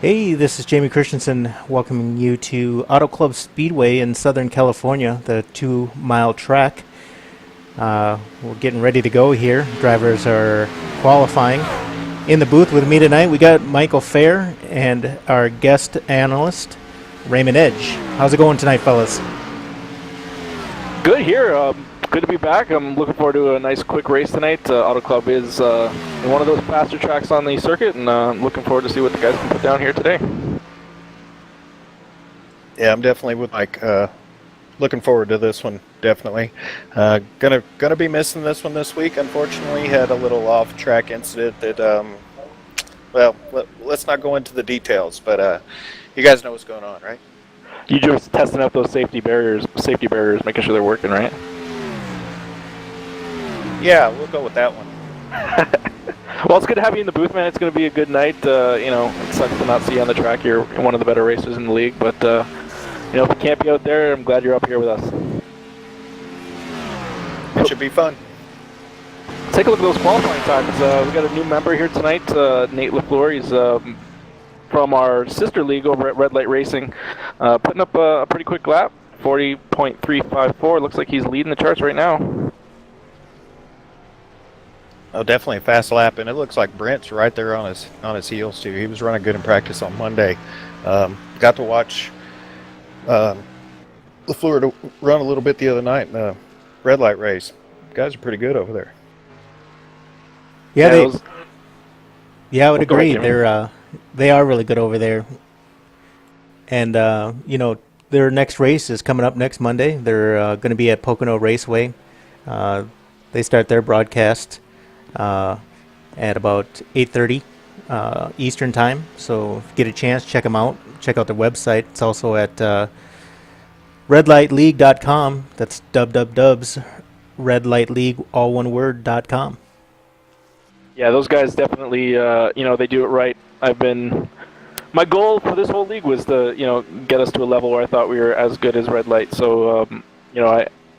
Hey, this is Jamie Christensen welcoming you to Auto Club Speedway in Southern California, the 2 mile track. We're getting ready to go here. Drivers are qualifying. In the booth with me tonight, we got Michael Fair and our guest analyst, Raymond Edge. How's it going tonight, fellas? Good here. Good to be back. I'm looking forward to a nice quick race tonight. Auto Club is in one of those faster tracks on the circuit, and I'm looking forward to see what the guys can put down here today. Yeah, I'm definitely with Mike. Looking forward to this one. Definitely. Gonna be missing this one this week. Unfortunately, had a little off-track incident that. Let's not go into the details, but you guys know what's going on, right? You just testing out those safety barriers, making sure they're working, right? Yeah, we'll go with that one. Well, it's good to have you in the booth, man. It's going to be a good night. It sucks to not see you on the track. You're one of the better racers in the league, but if you can't be out there, I'm glad you're up here with us. It should be fun. Take a look at those qualifying times. We got a new member here tonight, Nate LaFleur. He's from our sister league over at Red Light Racing, putting up a pretty quick lap, 40.354. Looks like he's leading the charts right now. Oh, definitely a fast lap, and it looks like Brent's right there on his heels too. He was running good in practice on Monday. Got to watch LaFleur to run a little bit the other night in the red light race. Guys are pretty good over there. Yeah, I would Go ahead, agree. Jimmy. They are really good over there. And their next race is coming up next Monday. They're going to be at Pocono Raceway. They start their broadcast at about 8:30 Eastern time. So if you get a chance, check them out. Check out their website. It's also at redlightleague.com. That's dubs redlightleague all one word.com. Yeah, those guys definitely, they do it right. My goal for this whole league was to, get us to a level where I thought we were as good as Red Light. So,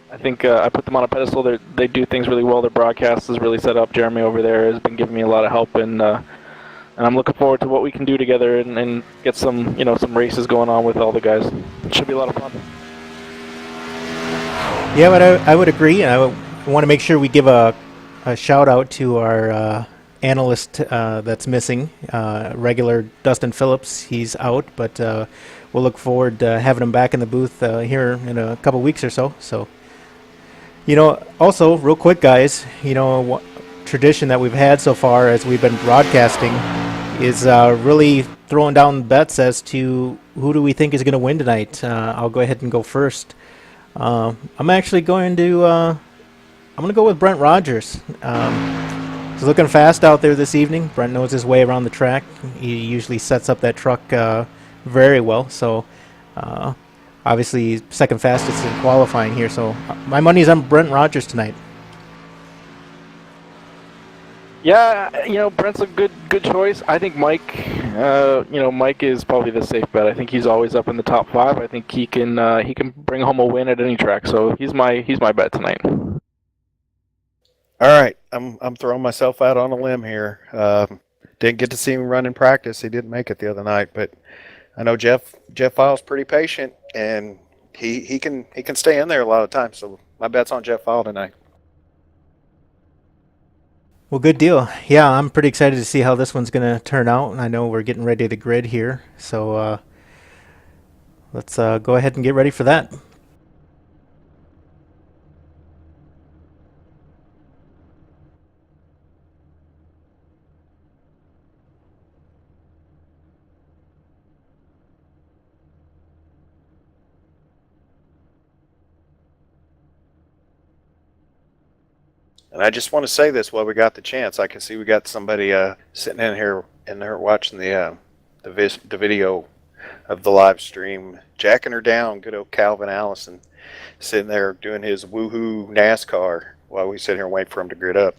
I think I put them on a pedestal. They do things really well. Their broadcast is really set up. Jeremy over there has been giving me a lot of help, and I'm looking forward to what we can do together and get some races going on with all the guys. It should be a lot of fun. Yeah, but I would agree. And I want to make sure we give a shout out to our analyst that's missing, regular Dustin Phillips. He's out, but we'll look forward to having him back in the booth here in a couple weeks or so. So, also, real quick, guys, tradition that we've had so far as we've been broadcasting is really throwing down bets as to who do we think is going to win tonight. I'll go ahead and go first. I'm actually going to I'm going to go with Brent Rogers. He's looking fast out there this evening. Brent knows his way around the track. He usually sets up that truck very well. So, obviously, second fastest in qualifying here. So, my money's on Brent Rogers tonight. Yeah, Brent's a good choice. I think Mike is probably the safe bet. I think he's always up in the top 5. I think he can bring home a win at any track. So he's my bet tonight. All right, I'm throwing myself out on a limb here. Didn't get to see him run in practice. He didn't make it the other night, but I know Jeff File's pretty patient, and he can stay in there a lot of times. So my bet's on Jeff File tonight. Well, good deal. Yeah, I'm pretty excited to see how this one's going to turn out. I know we're getting ready to grid here. So, let's go ahead and get ready for that. And I just want to say this while we got the chance. I can see we got somebody sitting in here watching the video of the live stream, jacking her down. Good old Calvin Allison sitting there doing his woohoo NASCAR while we sit here and wait for him to grid up.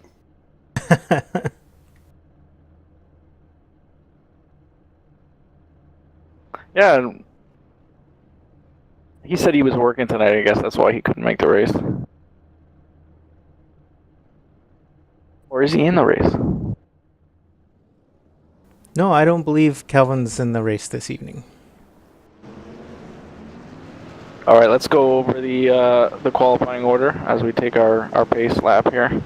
Yeah, and he said he was working tonight. I guess that's why he couldn't make the race. Or is he in the race? No, I don't believe Kelvin's in the race this evening. All right, let's go over the qualifying order as we take our pace lap here.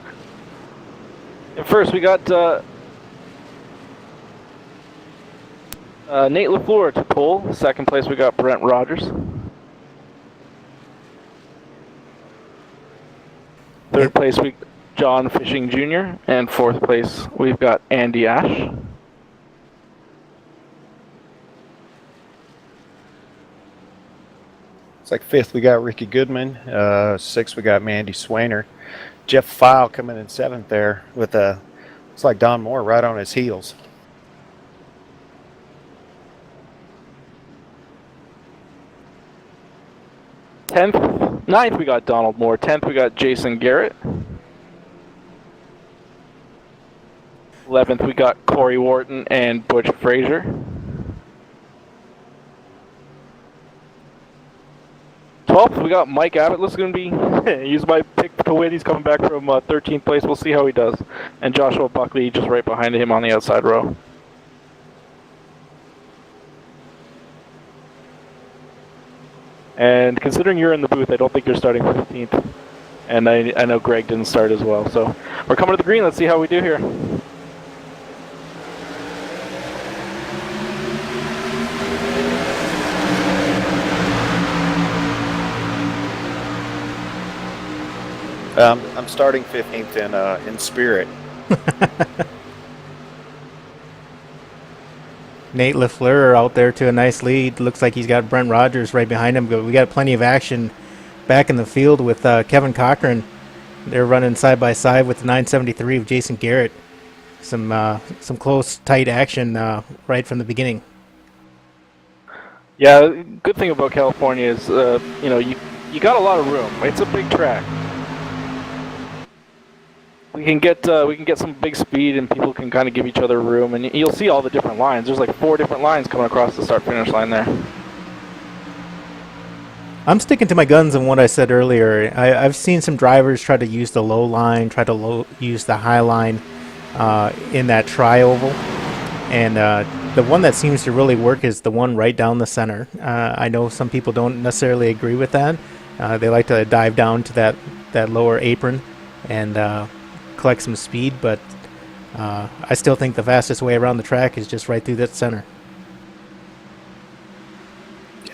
And first, we got Nate LaFleur to pole. Second place, we got Brent Rogers. Third place, we John Fishing Jr. And fourth place, we've got Andy Ash. It's like fifth, we got Ricky Goodman. Sixth, we got Mandy Swainer. Jeff File coming in seventh there with looks like Don Moore right on his heels. Ninth, we got Donald Moore. 10th, we got Jason Garrett. 11th, we got Corey Wharton and Butch Frazier. 12th, we got Mike Abbott. This is going to be, he's my pick to win. He's coming back from 13th place. We'll see how he does. And Joshua Buckley just right behind him on the outside row. And considering you're in the booth, I don't think you're starting 15th. And I know Greg didn't start as well. So we're coming to the green. Let's see how we do here. I'm starting 15th in spirit. Nate LaFleur out there to a nice lead. Looks like he's got Brent Rogers right behind him. But we got plenty of action back in the field with Kevin Cochran. They're running side by side with the 973 of Jason Garrett. Some close, tight action right from the beginning. Yeah, good thing about California is you got a lot of room. It's a big track. We can get some big speed, and people can kind of give each other room, and you'll see all the different lines. There's like 4 different lines coming across the start-finish line there. I'm sticking to my guns on what I said earlier. I've seen some drivers try to use the low line, try to use the high line in that tri-oval, and the one that seems to really work is the one right down the center. I know some people don't necessarily agree with that. They like to dive down to that lower apron and collect some speed, but I still think the fastest way around the track is just right through that center.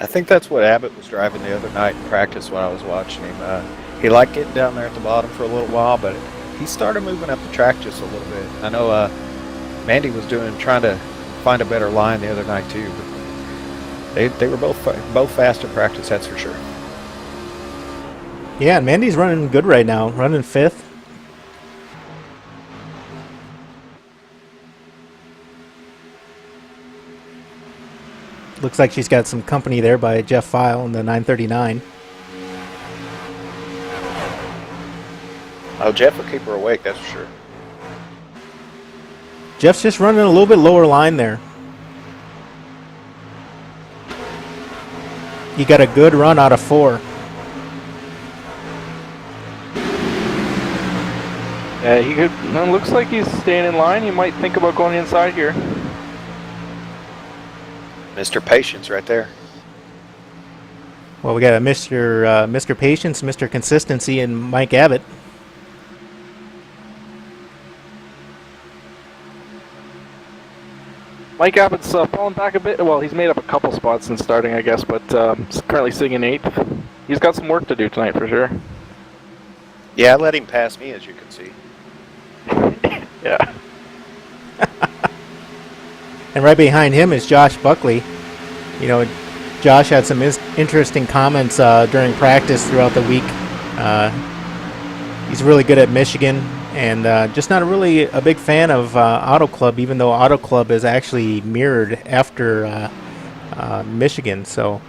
I think that's what Abbott was driving the other night in practice when I was watching him. He liked getting down there at the bottom for a little while, but he started moving up the track just a little bit. I know Mandy was trying to find a better line the other night too. But they were both fast in practice, that's for sure. Yeah, and Mandy's running good right now, running 5th. Looks like she's got some company there by Jeff File in the 939. Oh, Jeff will keep her awake, that's for sure. Jeff's just running a little bit lower line there. He got a good run out of 4. Yeah, he could. Looks like he's staying in line. He might think about going inside here. Mr. Patience right there. Well, we got a Mr. Patience, Mr. Consistency, and Mike Abbott. Mike Abbott's fallen back a bit. Well, he's made up a couple spots since starting, I guess, but he's currently sitting in 8th. He's got some work to do tonight for sure. Yeah, I let him pass me, as you can see. Yeah. And right behind him is Josh Buckley. You know, Josh had some interesting comments during practice throughout the week. He's really good at Michigan, and just not really a big fan of Auto Club, even though Auto Club is actually mirrored after Michigan. So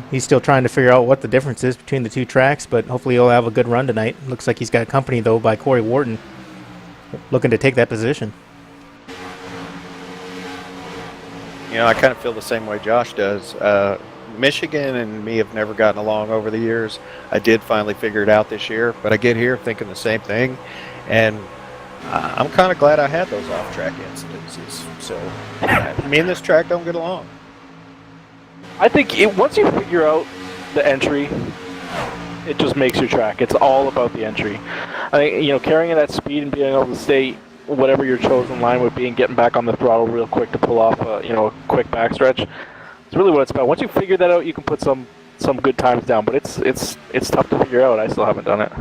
he's still trying to figure out what the difference is between the two tracks, but hopefully he'll have a good run tonight. Looks like he's got company, though, by Corey Wharton, looking to take that position. You know, I kind of feel the same way Josh does. Michigan and me have never gotten along over the years. I did finally figure it out this year, but I get here thinking the same thing. And I'm kind of glad I had those off-track incidences. So me and this track don't get along. I think once you figure out the entry, it just makes your track. It's all about the entry. I think, carrying that speed and being able to stay whatever your chosen line would be and getting back on the throttle real quick to pull off a quick backstretch. It's really what it's about. Once you figure that out, you can put some good times down, but it's tough to figure out. I still haven't done it.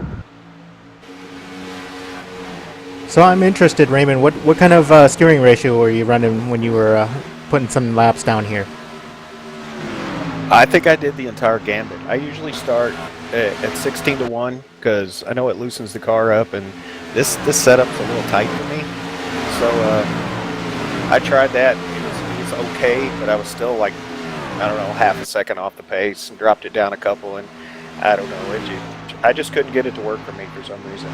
So I'm interested, Raymond, what kind of steering ratio were you running when you were putting some laps down here? I think I did the entire gambit. I usually start at 16 to 1 because I know it loosens the car up, and this setup's a little tight for me. So I tried that. It was okay, but I was still like, I don't know, half a second off the pace and dropped it down a couple, and I don't know. I just couldn't get it to work for me for some reason.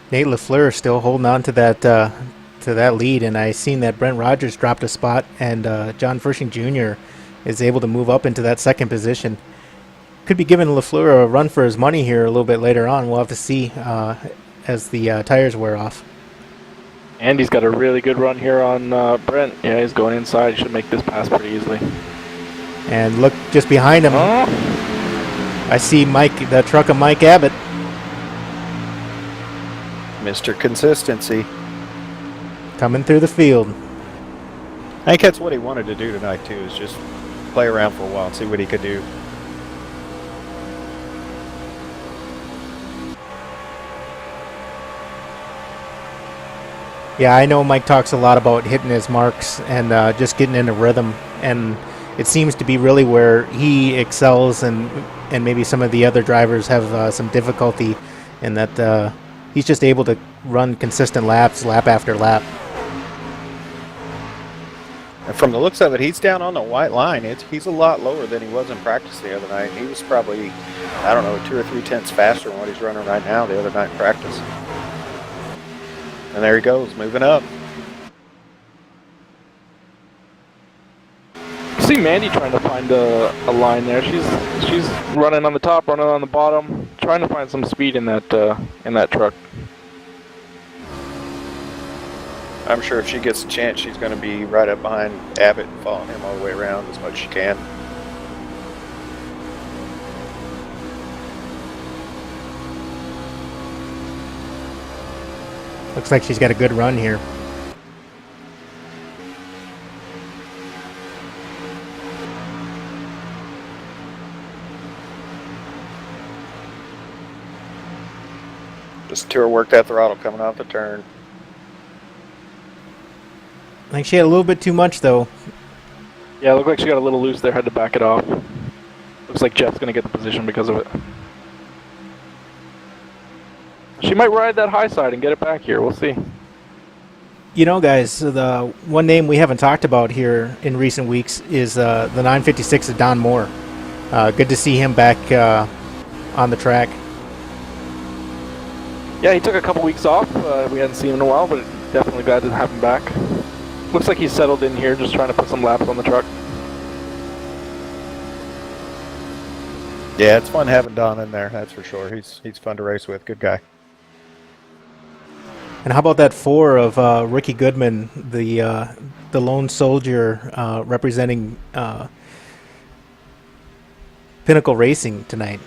Nate LaFleur still holding on to that lead, and I seen that Brent Rogers dropped a spot, and John Furshing Jr. is able to move up into that second position. Could be giving LaFleur a run for his money here a little bit later on. We'll have to see as the tires wear off. Andy's got a really good run here on Brent. Yeah, he's going inside. He should make this pass pretty easily. And look just behind him. I see the truck of Mike Abbott. Mr. Consistency. Coming through the field. I think that's what he wanted to do tonight, too, is just play around for a while and see what he could do. Yeah, I know Mike talks a lot about hitting his marks and just getting in a rhythm, and it seems to be really where he excels, and maybe some of the other drivers have some difficulty in that he's just able to run consistent laps, lap after lap. And from the looks of it, he's down on the white line. He's a lot lower than he was in practice the other night. He was probably, I don't know, 2 or 3 tenths faster than what he's running right now the other night in practice. And there he goes, moving up. See Mandy trying to find a line there. She's running on the top, running on the bottom, trying to find some speed in that truck. I'm sure if she gets a chance, she's going to be right up behind Abbott and following him all the way around as much as she can. Looks like she's got a good run here. Just to her work that throttle coming off the turn. I think she had a little bit too much, though. Yeah, it looked like she got a little loose there, had to back it off. Looks like Jeff's going to get the position because of it. She might ride that high side and get it back here. We'll see. You know, guys, the one name we haven't talked about here in recent weeks is the 956 of Don Moore. Good to see him back on the track. Yeah, he took a couple weeks off. We hadn't seen him in a while, but definitely glad to have him back. Looks like he's settled in here, just trying to put some laps on the truck. Yeah, it's fun having Don in there, that's for sure. He's fun to race with, good guy. And how about that 4 of Ricky Goodman, the lone soldier representing Pinnacle Racing tonight?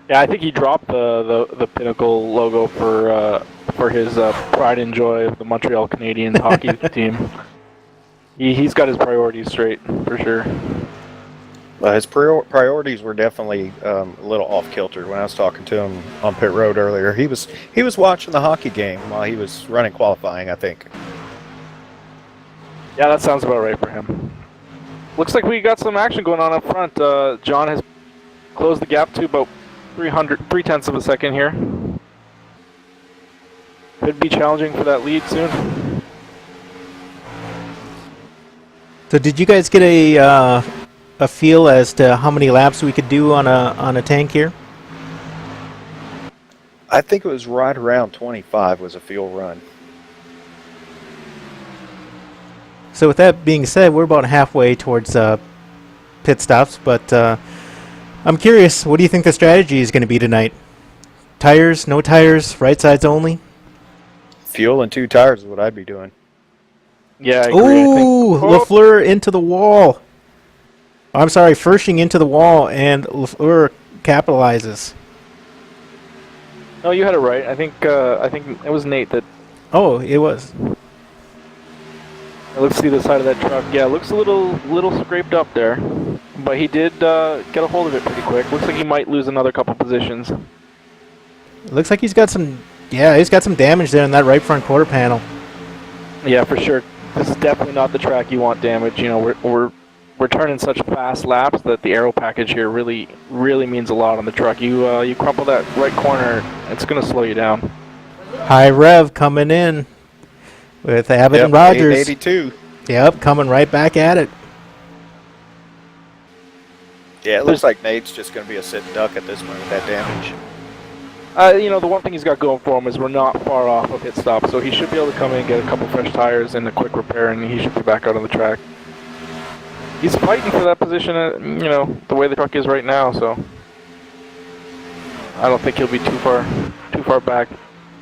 Yeah, I think he dropped the Pinnacle logo for his pride and joy of the Montreal Canadiens hockey team. He's got his priorities straight, for sure. His priorities were definitely a little off-kilter when I was talking to him on pit road earlier. He was watching the hockey game while he was running qualifying, I think. Yeah, that sounds about right for him. Looks like we got some action going on up front. John has closed the gap to about 3/10 of a second here. Could be challenging for that lead soon. So did you guys get a feel as to how many laps we could do on a tank here? I think it was right around 25 was a field run. So with that being said, we're about halfway towards pit stops, but I'm curious, what do you think the strategy is going to be tonight? Tires, no tires, right sides only. Fuel and 2 tires is what I'd be doing. Yeah, I agree. I think. Oh, Oh, Lafleur into the wall. I'm sorry, Fershing into the wall, and Lafleur capitalizes. no, you had it right. I think it was Nate that. Oh, it was. Let's see the side of that truck. Yeah, it looks a little scraped up there, but he did get a hold of it pretty quick. Looks like he might lose another couple positions. Looks like he's got some. Yeah, he's got some damage there in that right front quarter panel. Yeah, for sure. This is definitely not the track you want damage. You know, we're turning such fast laps that the aero package here really means a lot on the truck. You crumple that right corner, it's gonna slow you down. High rev coming in with Abbott and Rogers. 882. Yep, coming right back at it. Yeah, it looks like Nate's just going to be a sitting duck at this point with that damage. You know, the one thing he's got going for him is we're not far off of pit stop, so he should be able to come in and get a couple fresh tires and a quick repair, and he should be back out on the track. He's fighting for that position, you know, the way the truck is right now, so I don't think he'll be too far back.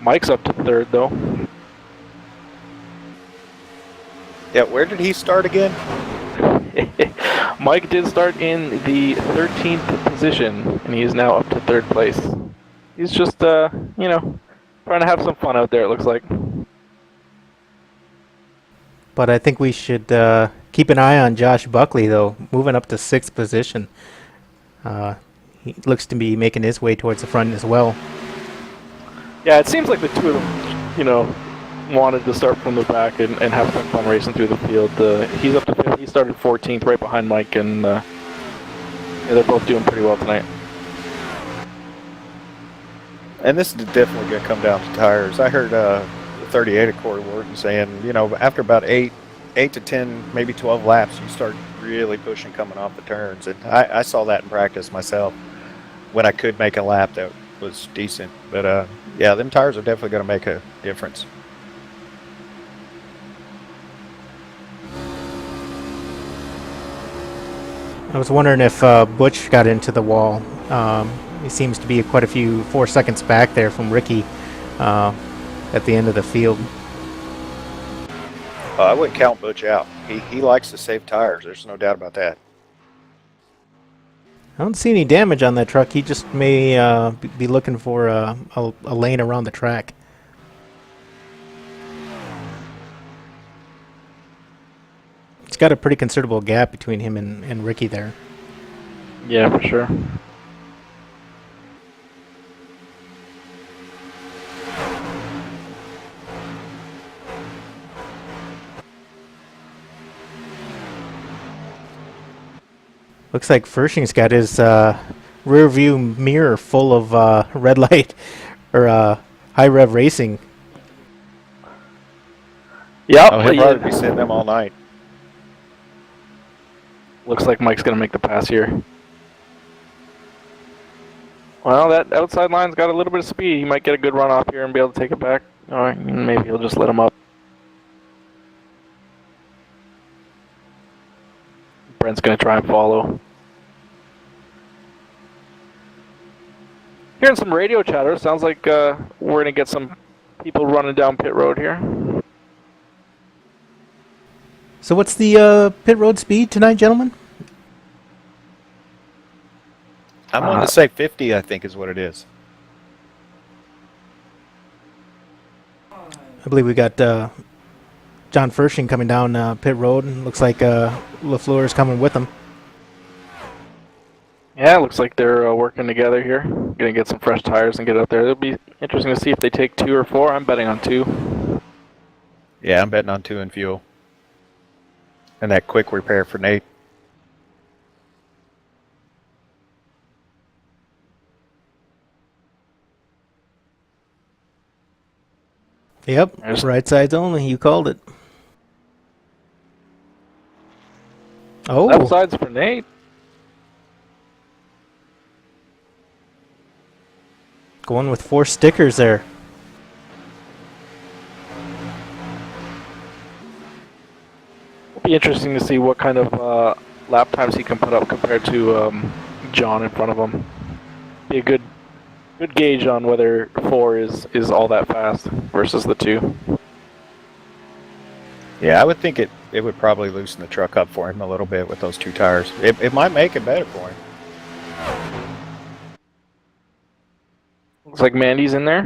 Mike's up to third, though. Yeah, where did he start again? Mike did start in the 13th position, and he is now up to third place. He's just, you know, trying to have some fun out there, it looks like. But I think we should keep an eye on Josh Buckley, though, moving up to 6th position. He looks to be making his way towards the front as well. Yeah, it seems like the two of them, you know, wanted to start from the back and have some fun racing through the field. He's up to 5th. He started 14th, right behind Mike, and yeah, they're both doing pretty well tonight. And this is definitely going to come down to tires. I heard 38 at Corey Wharton saying, you know, after about 8 to 10, maybe 12 laps, you start really pushing coming off the turns. And I saw that in practice myself when I could make a lap that was decent. But, yeah, them tires are definitely going to make a difference. I was wondering if Butch got into the wall. He seems to be quite a few 4 seconds back there from Ricky at the end of the field. I wouldn't count Butch out. He likes to save tires. There's no doubt about that. I don't see any damage on that truck. He just may be looking for a lane around the track. It's got a pretty considerable gap between him and Ricky there. Yeah, for sure. Looks like Fershing's got his rear view mirror full of red light or high rev racing. Yep. Oh, he'll probably be sitting them all night. Looks like Mike's going to make the pass here. Well, that outside line's got a little bit of speed. He might get a good run off here and be able to take it back. Or maybe he'll just let him up. Brent's going to try and follow. Hearing some radio chatter. Sounds like we're going to get some people running down pit road here. So what's the pit road speed tonight, gentlemen? I'm going to say 50, I think is what it is. I believe we got John Fershing coming down pit road. Looks like Lafleur is coming with him. Yeah, it looks like they're working together here. Gonna get some fresh tires and get out there. It'll be interesting to see if they take 2 or 4. I'm betting on 2. Yeah, I'm betting on 2 in fuel. And that quick repair for Nate. Yep, right sides only. You called it. Oh, Left side's for Nate. going with 4 stickers there. It'll be interesting to see what kind of lap times he can put up compared to John in front of him. Be a good good gauge on whether 4 is all that fast versus the 2. Yeah, I would think it would probably loosen the truck up for him a little bit with those 2 tires. It might make it better for him. Looks like Mandy's in there.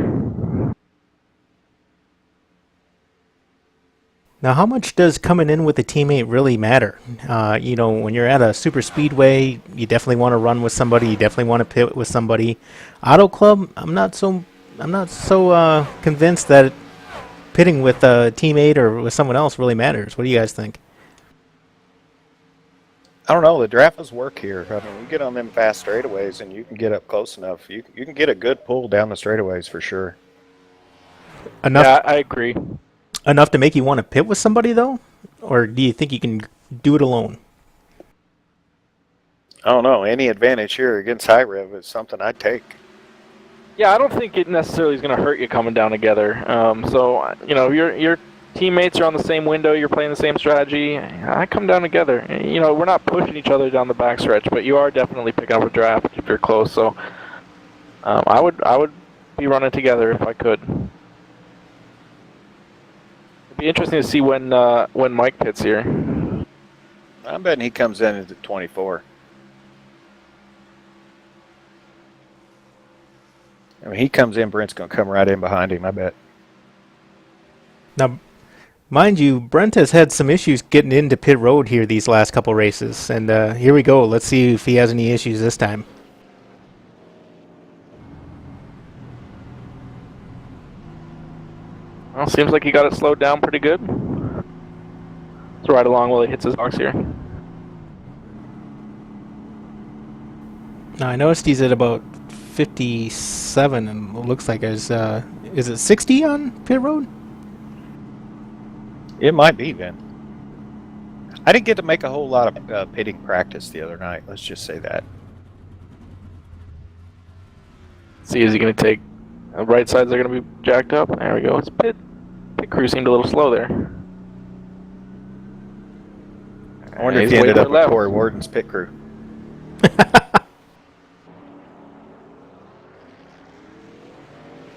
Now, how much does coming in with a teammate really matter? When you're at a super speedway, you definitely want to run with somebody. You definitely want to pit with somebody. Auto Club, I'm not so convinced that pitting with a teammate or with someone else really matters. What do you guys think? I don't know. The drafts work here. I mean, you get on them fast straightaways and you can get up close enough. You can get a good pull down the straightaways for sure. Enough, Yeah, I agree. enough to make you want to pit with somebody though, or do you think you can do it alone? I don't know. Any advantage here against high rev is something I'd take. Yeah, I don't think it necessarily is going to hurt you coming down together. So, your teammates are on the same window, you're playing the same strategy. I come down together. We're not pushing each other down the backstretch, but you are definitely picking up a draft if you're close. So, I would be running together if I could. It'd be interesting to see when Mike pits here. I'm betting he comes in at 24. I mean, he comes in, Brent's going to come right in behind him, I bet. Now, mind you, Brent has had some issues getting into pit road here these last couple races, and here we go. Let's see if he has any issues this time. Well, seems like he got it slowed down pretty good. Let's ride along while he hits his box here. Now, I noticed he's at about 57, and it looks like is it 60 on pit road? It might be, Ben. I didn't get to make a whole lot of pitting practice the other night. Let's just say that. See, is he going to take... right sides are going to be jacked up. There we go. His pit crew seemed a little slow there. I wonder if he ended up with Corey Warden's pit crew.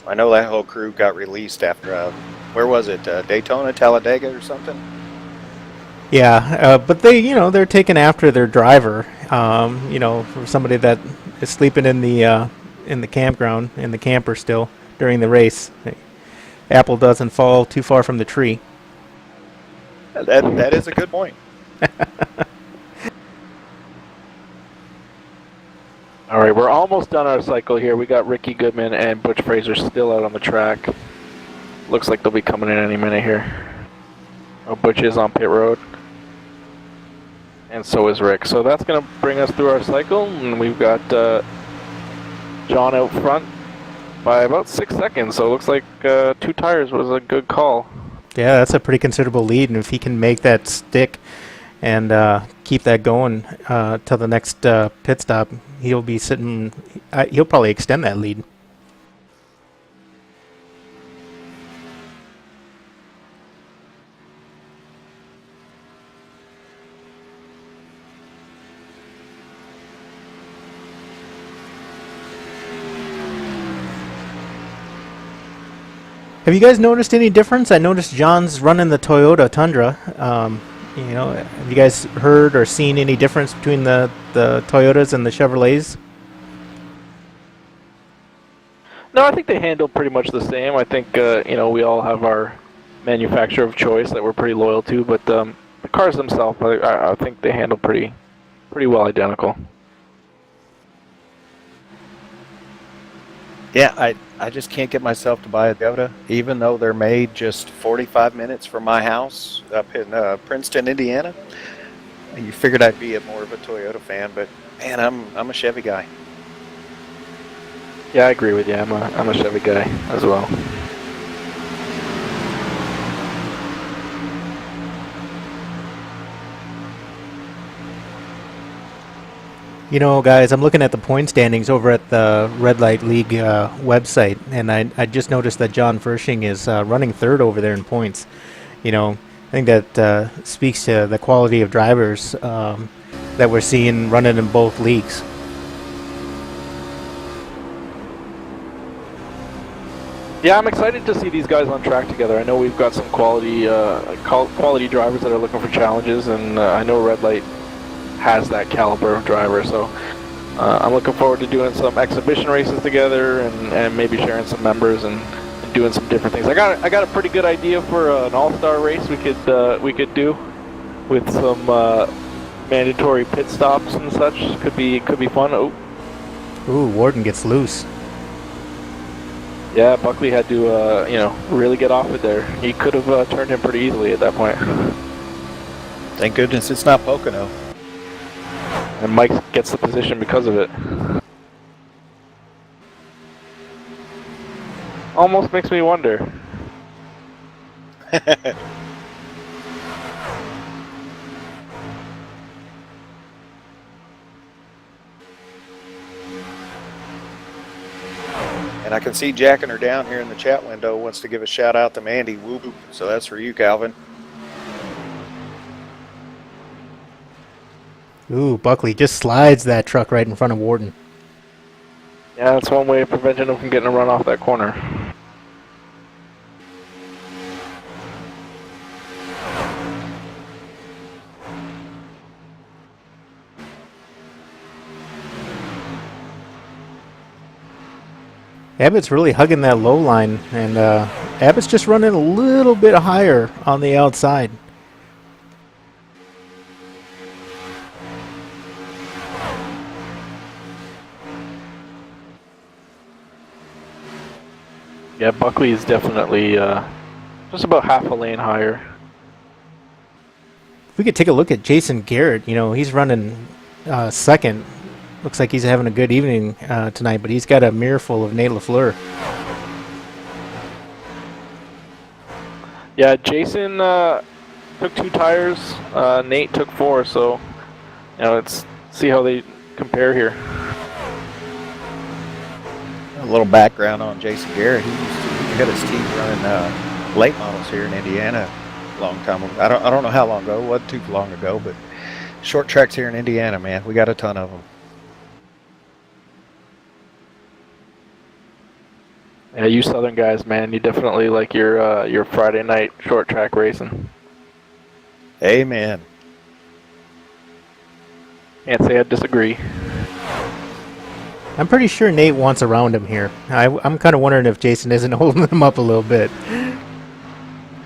I know that whole crew got released after, where was it, Daytona, Talladega or something? Yeah, but they're taking after their driver. For somebody that is sleeping in the campground, in the camper still during the race. Apple doesn't fall too far from the tree. That is a good point. All right, we're almost done our cycle here. We got Ricky Goodman and Butch Fraser still out on the track. Looks like they'll be coming in any minute here. Oh, Butch is on pit road. And so is Rick. So that's going to bring us through our cycle. And we've got John out front by about 6 seconds. So it looks like 2 tires was a good call. Yeah, that's a pretty considerable lead, and if he can make that stick and keep that going till the next pit stop, he'll be sitting. He'll probably extend that lead. Have you guys noticed any difference? I noticed John's running the Toyota Tundra. Have you guys heard or seen any difference between the Toyotas and the Chevrolets? No, I think they handle pretty much the same. I think, we all have our manufacturer of choice that we're pretty loyal to, but the cars themselves, I think they handle pretty well identical. Yeah, I just can't get myself to buy a Toyota, even though they're made just 45 minutes from my house up in Princeton, Indiana. You figured I'd be more of a Toyota fan, but man, I'm a Chevy guy. Yeah, I agree with you. I'm a Chevy guy as well. Guys, I'm looking at the point standings over at the Red Light League website, and I just noticed that John Fershing is running third over there in points. I think that speaks to the quality of drivers that we're seeing running in both leagues. Yeah, I'm excited to see these guys on track together. I know we've got some quality quality drivers that are looking for challenges, and I know Red Light has that caliber of driver. So I'm looking forward to doing some exhibition races together, and maybe sharing some members and doing some different things. I got a pretty good idea for an all-star race we could do with some mandatory pit stops and such. Could be fun. Oh, Ooh, Warden gets loose. yeah, Buckley had to really get off it there. He could have turned him pretty easily at that point. Thank goodness it's not Pocono. And Mike gets the position because of it. Almost makes me wonder. And I can see jacking her down here in the chat window wants to give a shout out to Mandy. Whoop. So that's for you, Calvin. Ooh, Buckley just slides that truck right in front of Warden. Yeah, that's one way of preventing him from getting a run off that corner. Abbott's really hugging that low line, and Abbott's just running a little bit higher on the outside. Yeah, Buckley is definitely just about half a lane higher. If we could take a look at Jason Garrett, he's running second. Looks like he's having a good evening tonight, but he's got a mirror full of Nate LaFleur. Yeah, Jason took 2 tires. Nate took 4. So, let's see how they compare here. A little background on Jason Garrett. He got his teeth running late models here in Indiana a long time ago. I don't know how long ago. It wasn't too long ago, but short tracks here in Indiana, man. We got a ton of them. Yeah, you Southern guys, man, you definitely like your Friday night short track racing. Amen. Can't say I disagree. I'm pretty sure Nate wants around him here. I'm kind of wondering if Jason isn't holding him up a little bit.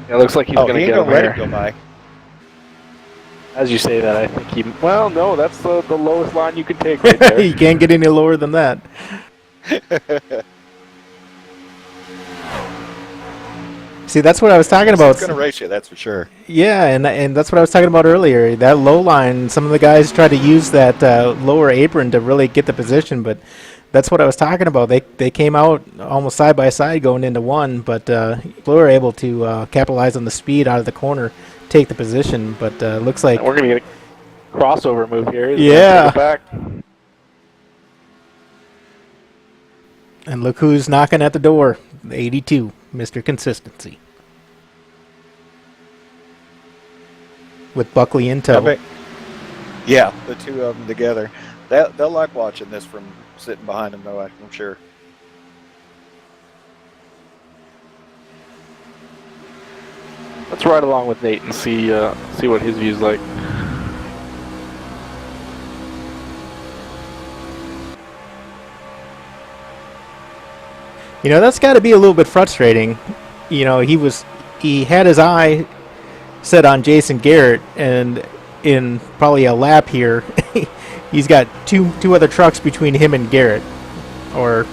It looks like he's going to he get ain't him gonna let here. it go by. As you say that, I think he... Well, no, that's the lowest line you can take right there. You can't get any lower than that. See, that's what I was talking about. It's going to race you, that's for sure. Yeah, and that's what I was talking about earlier. That low line, some of the guys try to use that lower apron to really get the position, but that's what I was talking about. They came out almost side by side going into one, but they were able to capitalize on the speed out of the corner, take the position, but looks like... We're going to get a crossover move here. Yeah. Back. And look who's knocking at the door. 82, Mr. Consistency. With Buckley in tow. Yeah, the two of them together. They'll like watching this from sitting behind them, though, I'm sure. Let's ride along with Nate and see what his view's like. That's got to be a little bit frustrating. He had his eye set on Jason Garrett, and in probably a lap here, he's got two other trucks between him and Garrett, or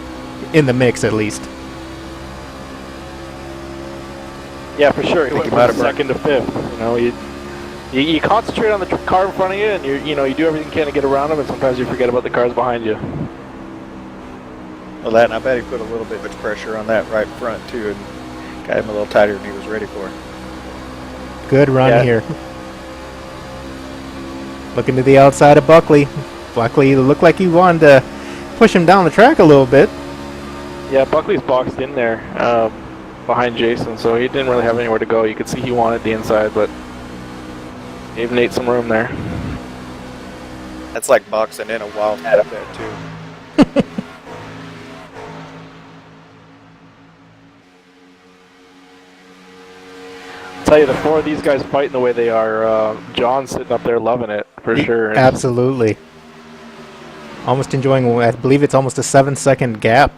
in the mix at least. Yeah, for sure. He went from second to fifth. You concentrate on the car in front of you, and you do everything you can to get around him, and sometimes you forget about the cars behind you. Well, and I bet he put a little bit of pressure on that right front too, and got him a little tighter than he was ready for. Good run here. Looking to the outside of Buckley. Buckley looked like he wanted to push him down the track a little bit. Yeah, Buckley's boxed in there behind Jason, so he didn't really have anywhere to go. You could see he wanted the inside, but gave Nate some room there. That's like boxing in a wildcat up there too. tell you, the four of these guys fighting the way they are, John's sitting up there loving it, for sure. Absolutely. Almost enjoying, I believe it's almost a 7-second gap.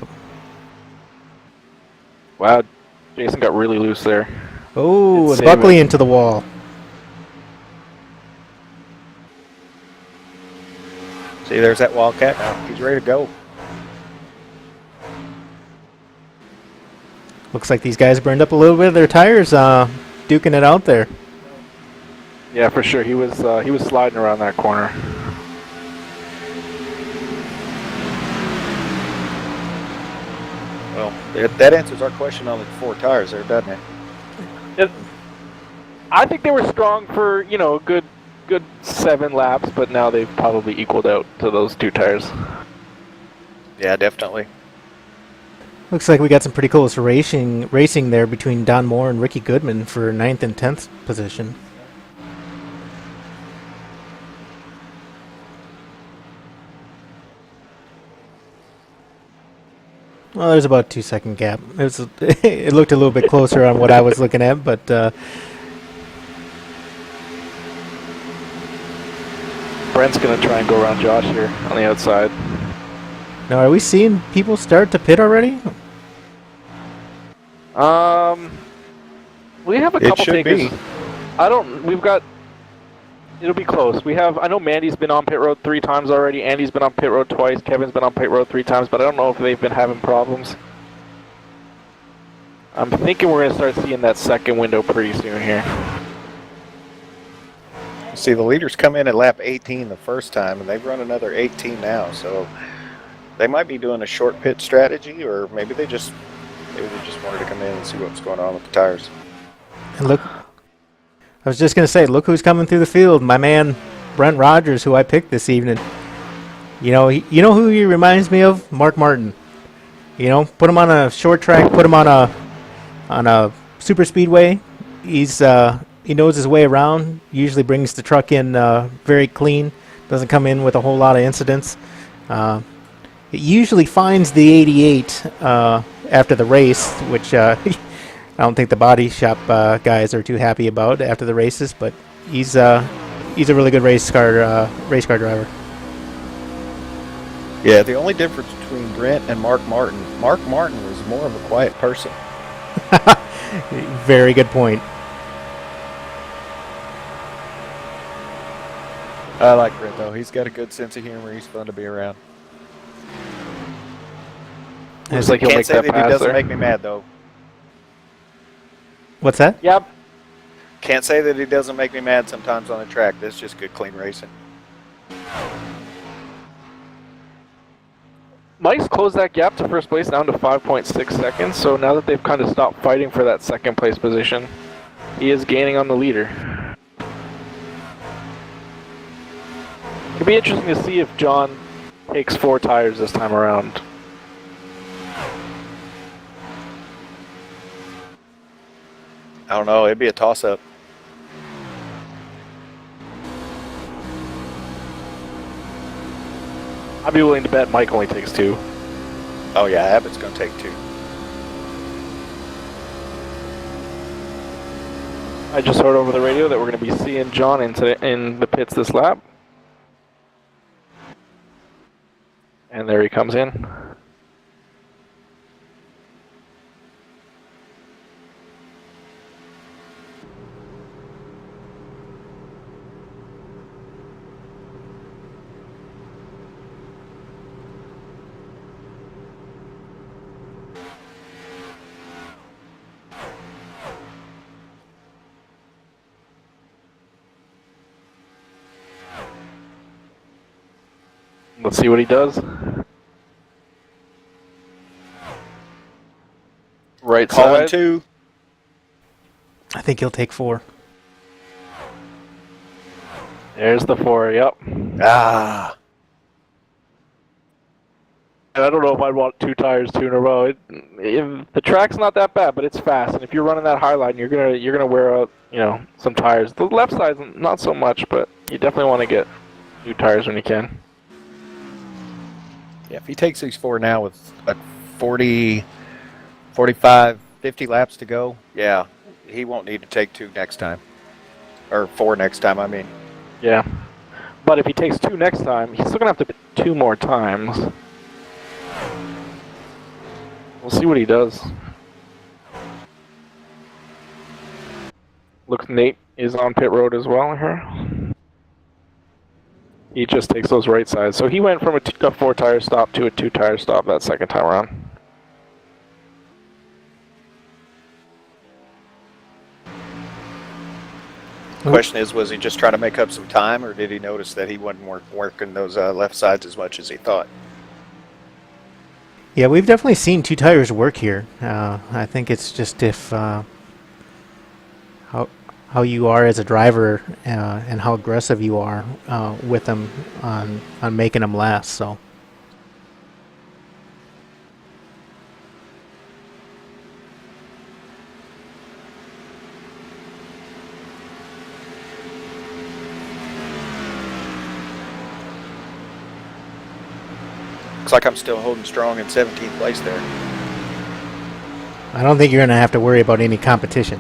Wow, Jason got really loose there. Oh, Save Buckley it. into the wall. See, there's that Wildcat now. He's ready to go. Looks like these guys burned up a little bit of their tires, duking it out there. Yeah, for sure. He was sliding around that corner. Well, that answers our question on the 4 tires there, doesn't it? I think they were strong for, a good 7 laps, but now they've probably equaled out to those 2 tires. Yeah, definitely. Looks like we got some pretty close racing there between Don Moore and Ricky Goodman for 9th and 10th position. Well, there's about a 2-second gap. It looked a little bit closer on what I was looking at, but Brent's going to try and go around Josh here on the outside. now are we seeing people start to pit already? We have a It couple should takers. be. It'll be close. I know Mandy's been on pit road 3 times already. Andy's been on pit road twice. Kevin's been on pit road 3 times, but I don't know if they've been having problems. I'm thinking we're going to start seeing that second window pretty soon here. See, the leaders come in at lap 18 the first time, and they've run another 18 now, so they might be doing a short pit strategy, or maybe they just wanted to come in and see what's going on with the tires. And look, I was just going to say, look who's coming through the field. My man, Brent Rogers, who I picked this evening. You know who he reminds me of? Mark Martin. Put him on a short track, put him on a super speedway. He knows his way around. Usually brings the truck in very clean. Doesn't come in with a whole lot of incidents. It usually finds the 88 after the race, which I don't think the body shop guys are too happy about after the races. But he's a really good race car driver. Yeah, the only difference between Brent and Mark Martin was more of a quiet person. Very good point. I like Brent, though. He's got a good sense of humor. He's fun to be around. Looks like he'll Can't make say that that he pass doesn't there. make me mad, though. What's that? Yep. Can't say that he doesn't make me mad sometimes on the track. That's just good, clean racing. Mike's closed that gap to first place down to 5.6 seconds, so now that they've kind of stopped fighting for that second place position, he is gaining on the leader. It'll be interesting to see if John takes 4 tires this time around. I don't know. It'd be a toss-up. I'd be willing to bet Mike only takes 2. Oh, yeah, Abbott's going to take 2. I just heard over the radio that we're going to be seeing John in the pits this lap. And there he comes in. Let's see what he does. Right Calling side. 2. I think he'll take 4. There's the 4, yep. Ah. And I don't know if I'd want 2 tires 2 in a row. The track's not that bad, but it's fast. And if you're running that high line, you're gonna wear out, some tires. The left side's not so much, but you definitely want to get new tires when you can. Yeah, if he takes these 4 now with 40, 45, 50 laps to go, yeah, he won't need to take 2 next time, or 4 next time. I mean, Yeah. But if he takes 2 next time, he's still going to have to pit 2 more times. We'll see what he does. Looks Nate is on pit road as well here. He just takes those right sides. So he went from a 4-tire stop to a 2-tire stop that second time around. the question is, was he just trying to make up some time, or did he notice that he wasn't working those left sides as much as he thought? Yeah, we've definitely seen 2 tires work here. I think it's just if how you are as a driver and how aggressive you are with them on making them last. So. Looks like I'm still holding strong in 17th place there. I don't think you're going to have to worry about any competition.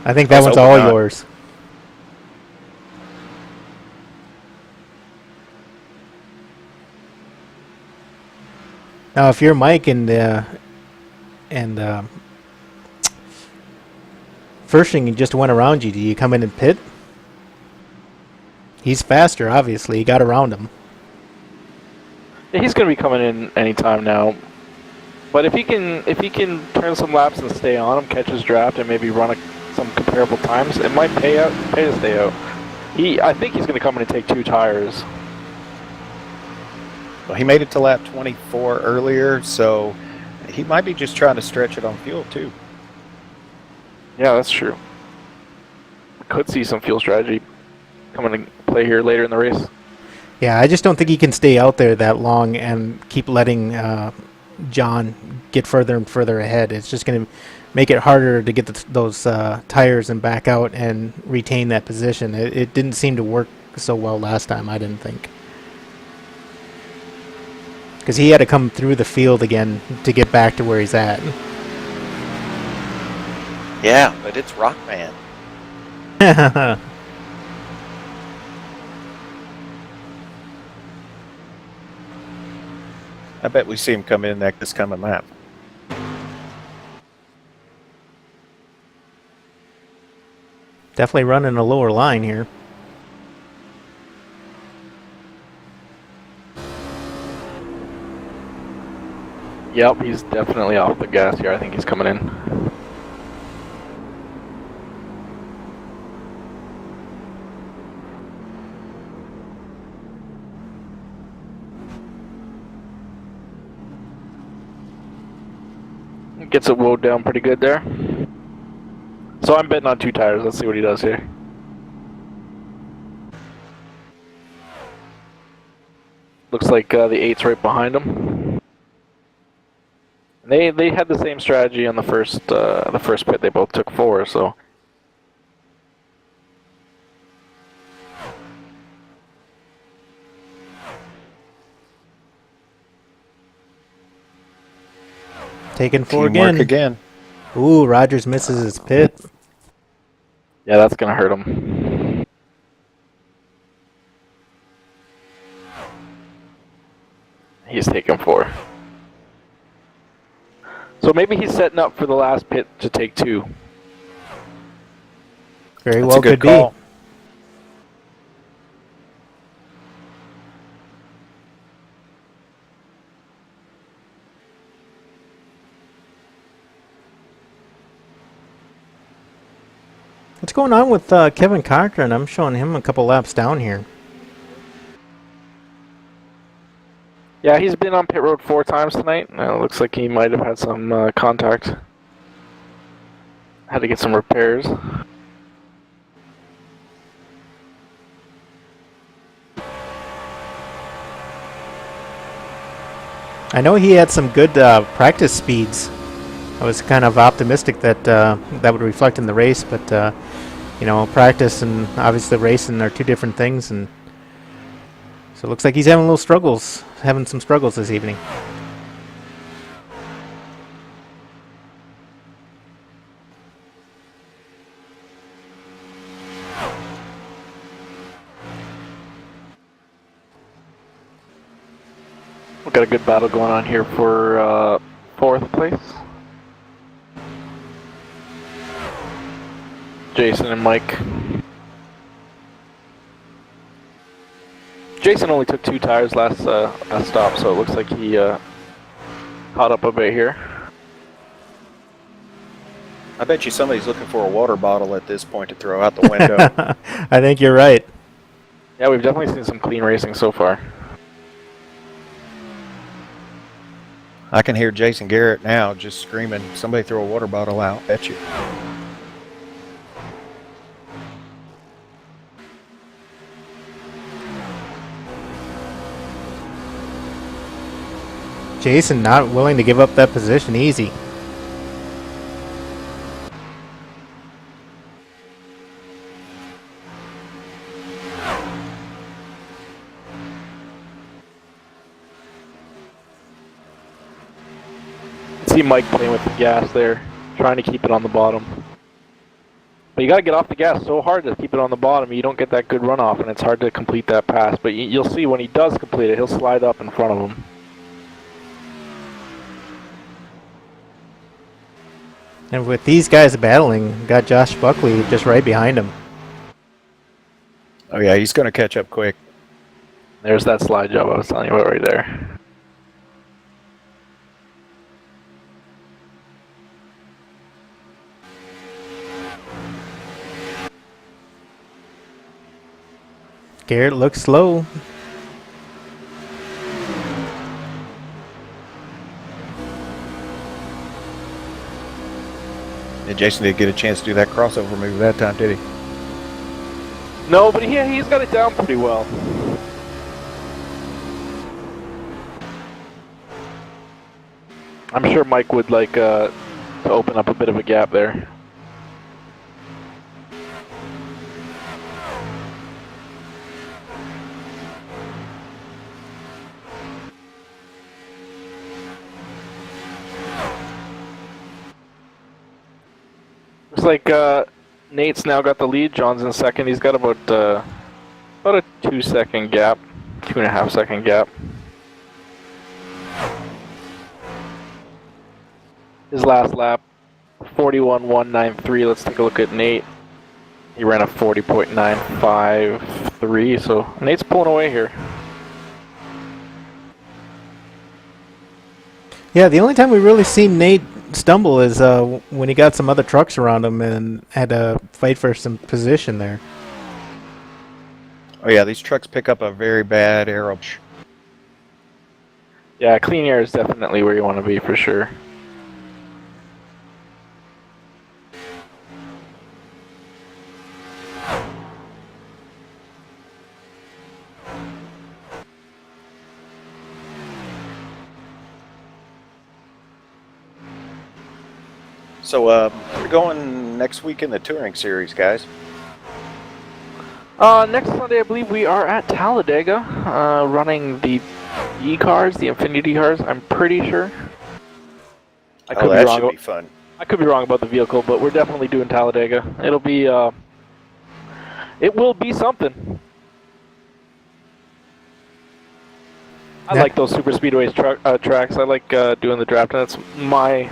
I think that Let's one's hope all not. yours. Now, if you're Mike and Fershing just went around you, do you come in and pit? He's faster, obviously. You got around him. Yeah, he's going to be coming in anytime now. But if he can turn some laps and stay on him, catch his draft, and maybe run some comparable times, it might pay to stay out. I think he's going to come in and take 2 tires. Well, he made it to lap 24 earlier, so he might be just trying to stretch it on fuel too. Yeah, that's true. Could see some fuel strategy coming into play here later in the race. Yeah, I just don't think he can stay out there that long and keep letting John get further and further ahead. It's just going to make it harder to get those tires and back out and retain that position. It didn't seem to work so well last time, I didn't think. Because he had to come through the field again to get back to where he's at. Yeah, but it's Rockman. I bet we see him come in this coming lap. Definitely running a lower line here. Yep, he's definitely off the gas here. I think he's coming in. Gets it wound down pretty good there. So I'm betting on 2 tires. Let's see what he does here. Looks like the 8's right behind him. They had the same strategy on the first pit. They both took 4. So Taking 4 Teamwork again. again. Ooh, Rogers misses his pit. yeah, that's gonna hurt him. He's taking 4. So maybe he's setting up for the last pit to take 2. Very That's well a good could call. be. What's going on with Kevin Cochran? I'm showing him a couple laps down here. Yeah, he's been on pit road 4 times tonight. Looks like he might have had some contact. Had to get some repairs. I know he had some good practice speeds. I was kind of optimistic that that would reflect in the race, but you know, practice and obviously racing are 2 different things, and so it looks like he's having some struggles this evening. got a good battle going on here for 4th place. Jason and Mike. Jason only took 2 tires last stop, so it looks like he caught up a bit here. I bet you somebody's looking for a water bottle at this point to throw out the window. I think you're right. Yeah, we've definitely seen some clean racing so far. I can hear Jason Garrett now just screaming, somebody throw a water bottle out. Bet you. Jason not willing to give up that position easy. See Mike playing with the gas there, trying to keep it on the bottom. But you got to get off the gas so hard to keep it on the bottom. You don't get that good runoff, and it's hard to complete that pass. But you'll see when he does complete it, he'll slide up in front of him. And with these guys battling, got Josh Buckley just right behind him. Oh yeah, he's going to catch up quick. There's that slide job I was telling you about right there. Garrett looks slow. And Jason didn't get a chance to do that crossover move that time, did he? No, but he's got it down pretty well. I'm sure Mike would like to open up a bit of a gap there. Looks like Nate's now got the lead. John's in second. He's got about a 2-second gap, 2.5-second gap. His last lap, 41.193. Let's take a look at Nate. He ran a 40.953, so Nate's pulling away here. Yeah, the only time we really seen Nate stumble is when he got some other trucks around him and had to fight for some position there. Oh yeah, these trucks pick up a very bad aero. Yeah, clean air is definitely where you want to be for sure. So we're going next week in the touring series, guys. Next Sunday, I believe we are at Talladega, running the E-cars, the Infinity cars. I'm pretty sure. I could be that wrong. should be fun. I could be wrong about the vehicle, but we're definitely doing Talladega. It'll be, it will be something. I like those super speedways tracks. I like doing the draft, and that's my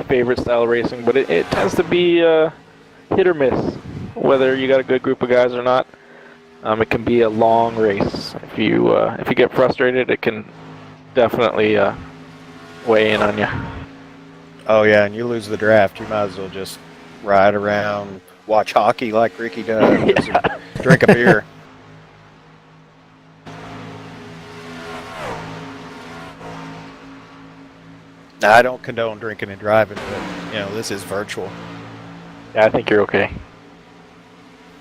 favorite style of racing. But it tends to be hit or miss, whether you got a good group of guys or not. It can be a long race. If you get frustrated, it can definitely weigh in on you. Oh yeah, and you lose the draft, you might as well just ride around, watch hockey like Ricky does, Yeah. drink a beer. Now, I don't condone drinking and driving, but this is virtual. Yeah, I think you're okay.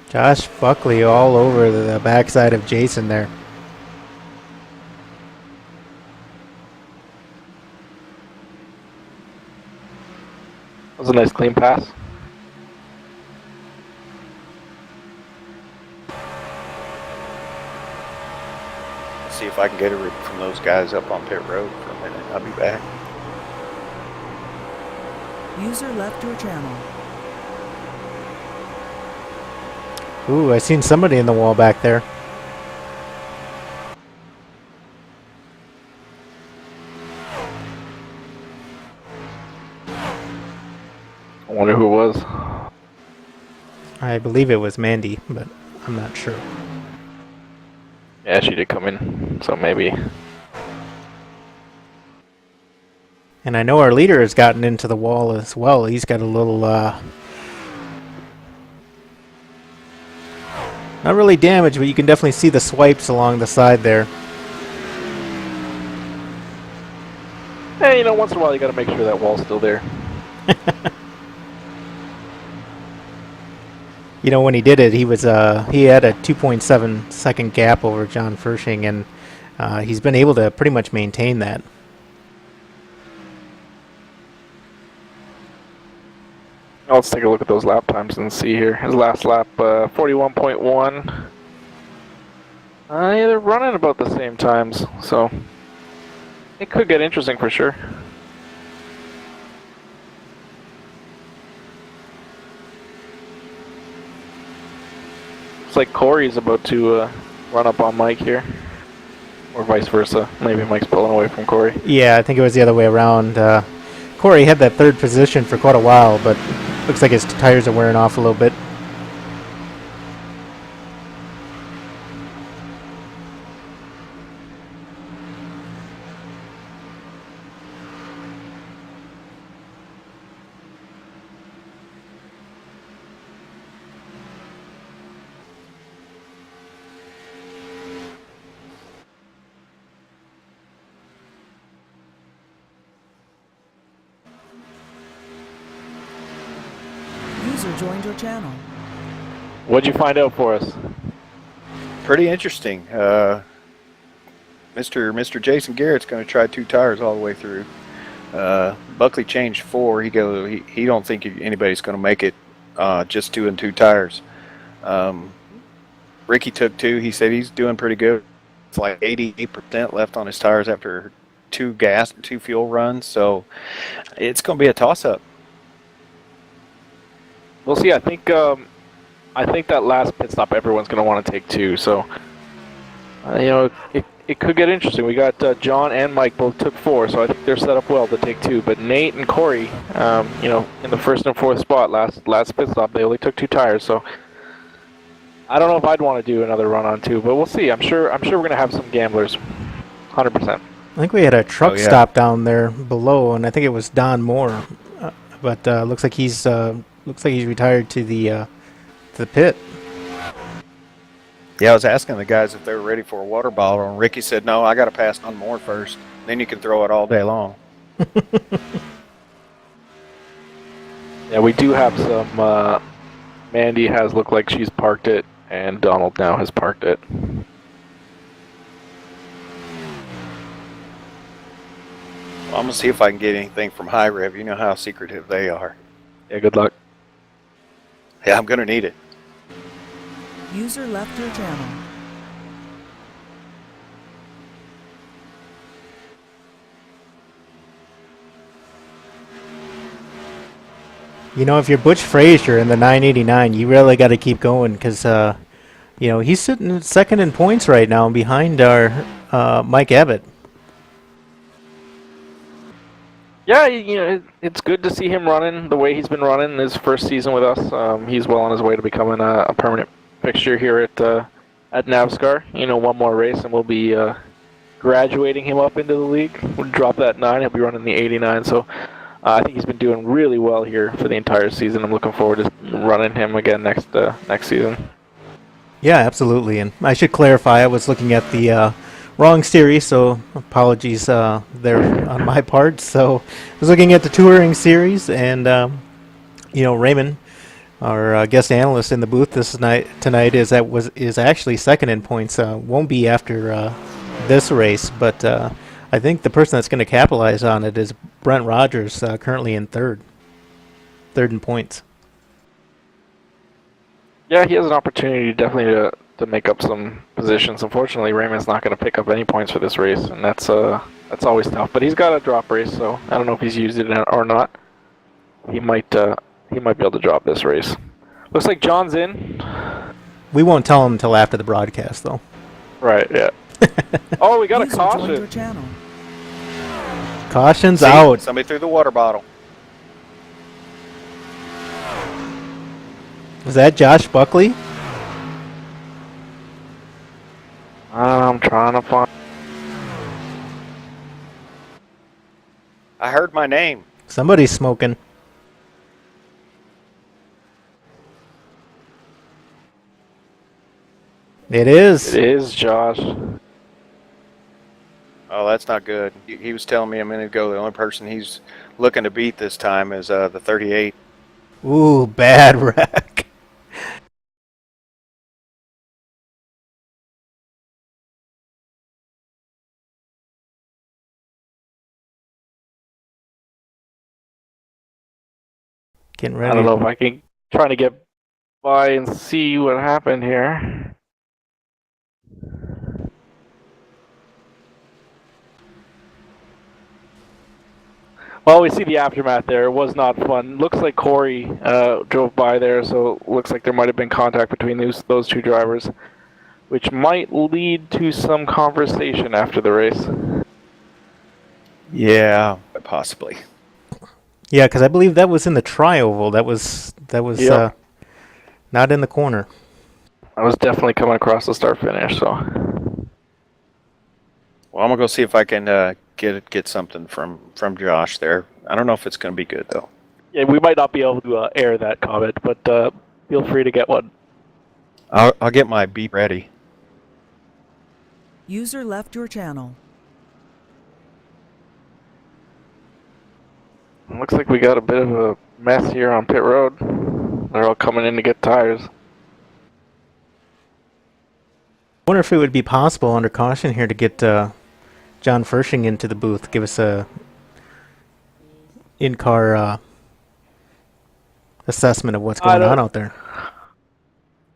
Josh Buckley all over the backside of Jason there. That was a nice clean pass. See if I can get a rip from those guys up on pit road for a minute. I'll be back. User left your channel. Ooh, I seen somebody in the wall back there. I wonder who it was. I believe it was Mandy, but I'm not sure. Yeah, she did come in, so maybe. And I know our leader has gotten into the wall as well. He's got a little, not really damaged, but you can definitely see the swipes along the side there. Hey, once in a while you got to make sure that wall's still there. When he did it, he was he had a 2.7 second gap over John Fershing, and he's been able to pretty much maintain that. Now let's take a look at those lap times and see here. His last lap, 41.1. Yeah, they're running about the same times, so it could get interesting for sure. Looks like Corey's about to run up on Mike here, or vice versa. Maybe Mike's pulling away from Corey. Yeah, I think it was the other way around. Corey had that third position for quite a while, but looks like his tires are wearing off a little bit. User joined your channel. What'd you find out for us? Pretty interesting. Mr. Jason Garrett's going to try 2 tires all the way through. Buckley changed 4. He don't think anybody's going to make it just doing 2 tires. Ricky took 2. He said he's doing pretty good. It's like 88% left on his tires after 2 fuel runs. So it's going to be a toss-up. We'll see. I think that last pit stop everyone's going to want to take 2. So it could get interesting. We got John and Mike both took 4, so I think they're set up well to take 2. But Nate and Corey, in the first and fourth spot, last pit stop, they only took 2 tires. So I don't know if I'd want to do another run on 2, but we'll see. I'm sure we're going to have some gamblers, 100%. I think we had a truck stop down there below, and I think it was Don Moore, but looks like he's retired to the pit. Yeah, I was asking the guys if they were ready for a water bottle, and Ricky said, no, I got to pass on more first. Then you can throw it all day long. Yeah, we do have some, Mandy has looked like she's parked it, and Donald now has parked it. Well, I'm going to see if I can get anything from High Rev. You know how secretive they are. Yeah, good luck. Yeah, I'm going to need it. User left your channel. If you're Butch Frazier in the 989, you really got to keep going because, he's sitting second in points right now behind our Mike Abbott. Yeah, it's good to see him running the way he's been running his first season with us. He's well on his way to becoming a permanent fixture here at NAVSCAR. One more race and we'll be graduating him up into the league. We'll drop that 9. He'll be running the 89. So I think he's been doing really well here for the entire season. I'm looking forward to running him again next season. Yeah, absolutely. And I should clarify, I was looking at the wrong series, so apologies there on my part. So I was looking at the touring series, and Raymond, our guest analyst in the booth tonight, is actually second in points. Won't be after this race, but I think the person that's going to capitalize on it is Brent Rogers, currently in third in points. Yeah, he has an opportunity definitely to make up some positions. Unfortunately, Raymond's not going to pick up any points for this race, and that's always tough. But he's got a drop race, so I don't know if he's used it or not. He might be able to drop this race. Looks like John's in. We won't tell him until after the broadcast, though. Right, yeah. Oh, we got a User joined caution. your channel. Caution's See, out. Somebody threw the water bottle. Was that Josh Buckley? I'm trying to find. I heard my name. Somebody's smoking. It is. It is Josh. Oh, that's not good. He was telling me a minute ago the only person he's looking to beat this time is the 38. Ooh, bad wreck. Getting I ready. don't know if I can trying to get by and see what happened here. Well, we see the aftermath there. It was not fun. Looks like Corey drove by there, so looks like there might have been contact between those two drivers, which might lead to some conversation after the race. Yeah, possibly. Yeah, because I believe that was in the tri-oval. That was Yep. not in the corner. I was definitely coming across the start finish, so. Well, I'm gonna go see if I can get something from Josh there. I don't know if it's gonna be good though. Yeah, we might not be able to air that comment, but feel free to get one. I'll get my beep ready. User left your channel. Looks like we got a bit of a mess here on pit road. They're all coming in to get tires. I wonder if it would be possible under caution here to get John Fershing into the booth, give us a in-car assessment of what's going on out there.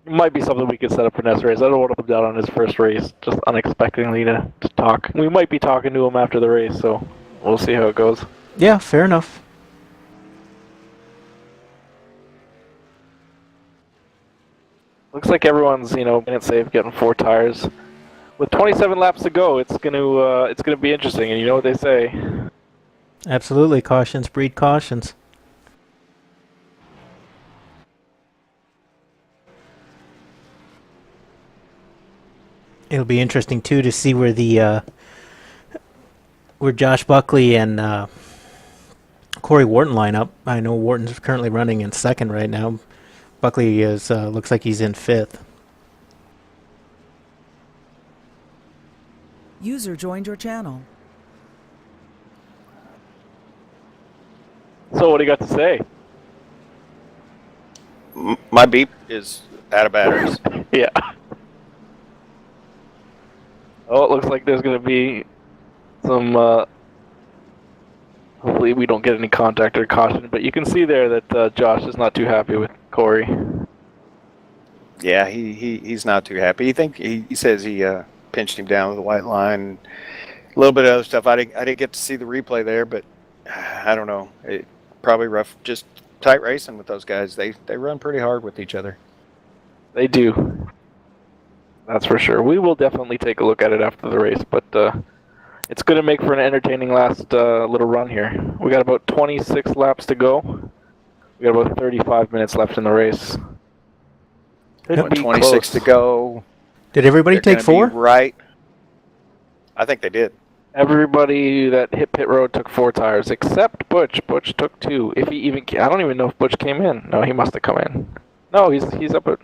It might be something we could set up for next race. I don't want to put him down on his first race, just unexpectedly to talk. We might be talking to him after the race, so we'll see how it goes. Yeah, fair enough. Looks like everyone's, minute safe, getting 4 tires. With 27 laps to go, it's gonna be interesting, and you know what they say. Absolutely, cautions breed cautions. It'll be interesting too to see where the where Josh Buckley and Corey Wharton line up. I know Wharton's currently running in second right now. Buckley is looks like he's in fifth. User joined your channel. So what do you got to say? My beep is out of batteries. Yeah. Oh, it looks like there's going to be some, hopefully we don't get any contact or caution, but you can see there that Josh is not too happy with Corey. Yeah, he's not too happy. He says he pinched him down with the white line. A little bit of other stuff. I didn't get to see the replay there, but I don't know. It probably rough, just tight racing with those guys. They run pretty hard with each other. They do. That's for sure. We will definitely take a look at it after the race, but it's going to make for an entertaining last little run here. We got about 26 laps to go. We got about 35 minutes left in the race. Could be 26 close. to go. Did everybody They're take gonna be 4? right. I think they did. Everybody that hit pit road took 4 tires, except Butch. Butch took 2. If he even, I don't even know if Butch came in. No, he must have come in. No, he's up at.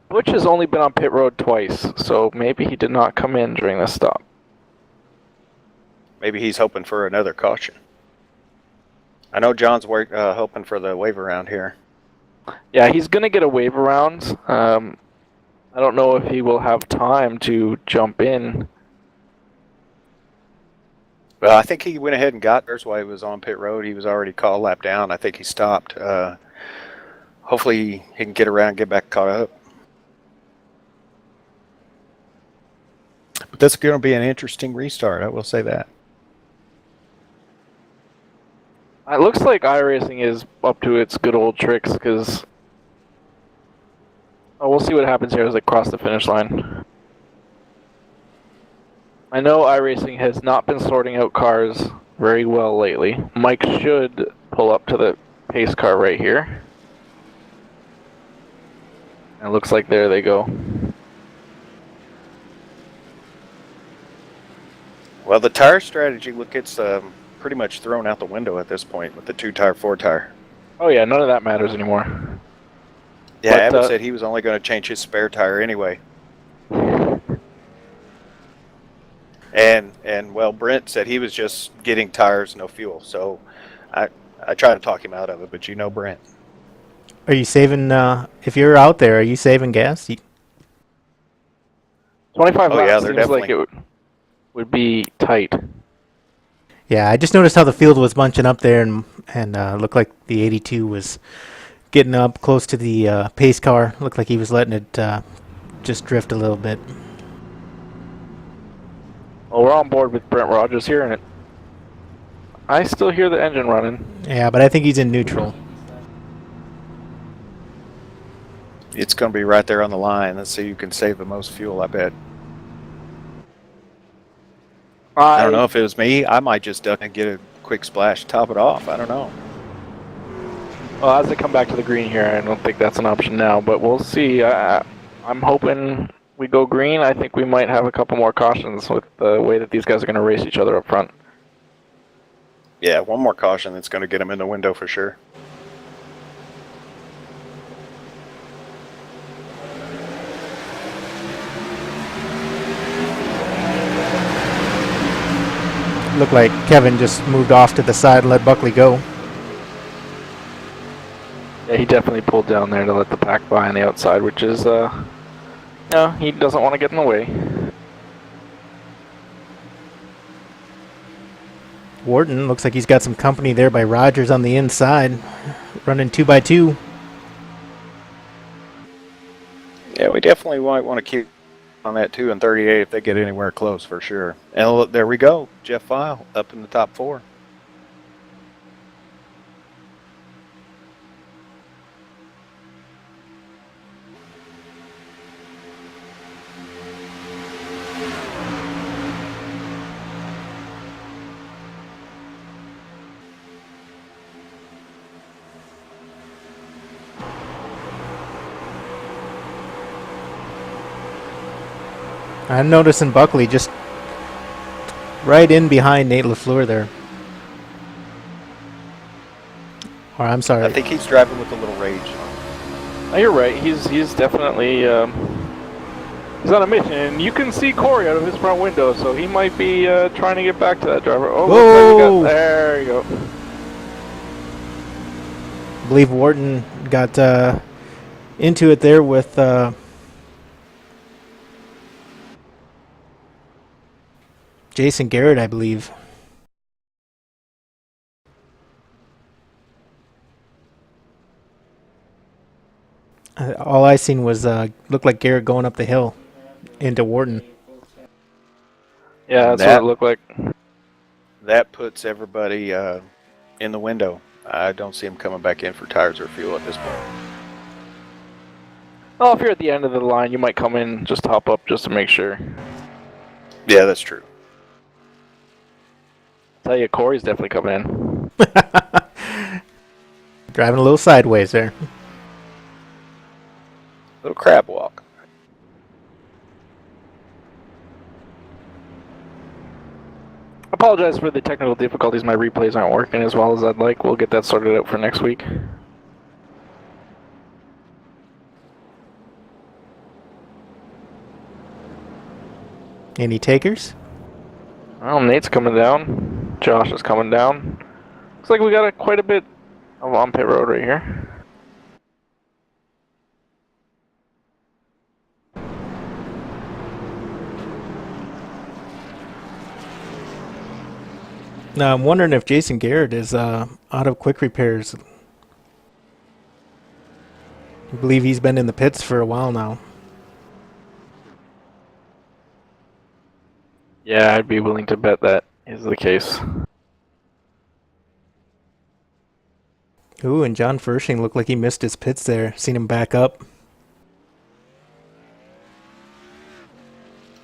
Butch has only been on pit road twice, so maybe he did not come in during this stop. Maybe he's hoping for another caution. I know John's hoping for the wave around here. Yeah, he's gonna get a wave around. I don't know if he will have time to jump in. Well, I think he went ahead and got there while he was on pit road. He was already called lap down. I think he stopped. Hopefully he can get around and get back caught up. But this is going to be an interesting restart, I will say that. It looks like iRacing is up to its good old tricks, because... Oh, we'll see what happens here as they cross the finish line. I know iRacing has not been sorting out cars very well lately. Mike should pull up to the pace car right here. And it looks like there they go. Well, the tire strategy gets pretty much thrown out the window at this point with the 2-tire, 4-tire. Oh yeah, none of that matters anymore. Yeah, But, Abbott said he was only going to change his spare tire anyway. And well, Brent said he was just getting tires, no fuel. So I tried to talk him out of it, but you know Brent. Are you saving? If you're out there, are you saving gas? 25 Oh, laps yeah, they're seems like definitely- it would be tight. Yeah, I just noticed how the field was bunching up there, and looked like the 82 was getting up close to the pace car. Looked like he was letting it just drift a little bit. Well, we're on board with Brent Rogers here, and I still hear the engine running. Yeah, but I think he's in neutral. It's going to be right there on the line. Let's see who can save the most fuel, I bet. I don't know if it was me. I might just duck and get a quick splash to top it off. I don't know. Well, as they come back to the green here, I don't think that's an option now, but we'll see. I'm hoping we go green. I think we might have a couple more cautions with the way that these guys are going to race each other up front. Yeah, one more caution that's going to get them in the window for sure. Looked like Kevin just moved off to the side and let Buckley go. Yeah, he definitely pulled down there to let the pack by on the outside, which is, no, he doesn't want to get in the way. Wharton looks like he's got some company there by Rogers on the inside, running 2x2. Yeah, we definitely might want to keep on that 2 and 38 if they get anywhere close for sure. And look, there we go. Jeff File up in the top 4. I'm noticing Buckley just right in behind Nate LaFleur there. Or I'm sorry. I think he's driving with a little rage. No, you're right. He's definitely he's on a mission, and you can see Corey out of his front window, so he might be trying to get back to that driver. Oh, Whoa! looks like there you go. I believe Wharton got into it there with Jason Garrett, I believe. All I seen was looked like Garrett going up the hill into Wharton. Yeah, that's That- what it looked like. That puts everybody in the window. I don't see him coming back in for tires or fuel at this point. Well, if you're at the end of the line, you might come in, just hop up just to make sure. Yeah, that's true. Tell you, Corey's definitely coming in. Driving a little sideways there. Little crab walk. Apologize for the technical difficulties. My replays aren't working as well as I'd like. We'll get that sorted out for next week. Any takers? Well, Nate's coming down. Josh is coming down. Looks like we got quite a bit of on pit road right here. Now I'm wondering if Jason Garrett is out of quick repairs. I believe he's been in the pits for a while now. Yeah, I'd be willing to bet that is the case. Ooh, and John Fershing looked like he missed his pits there. Seen him back up.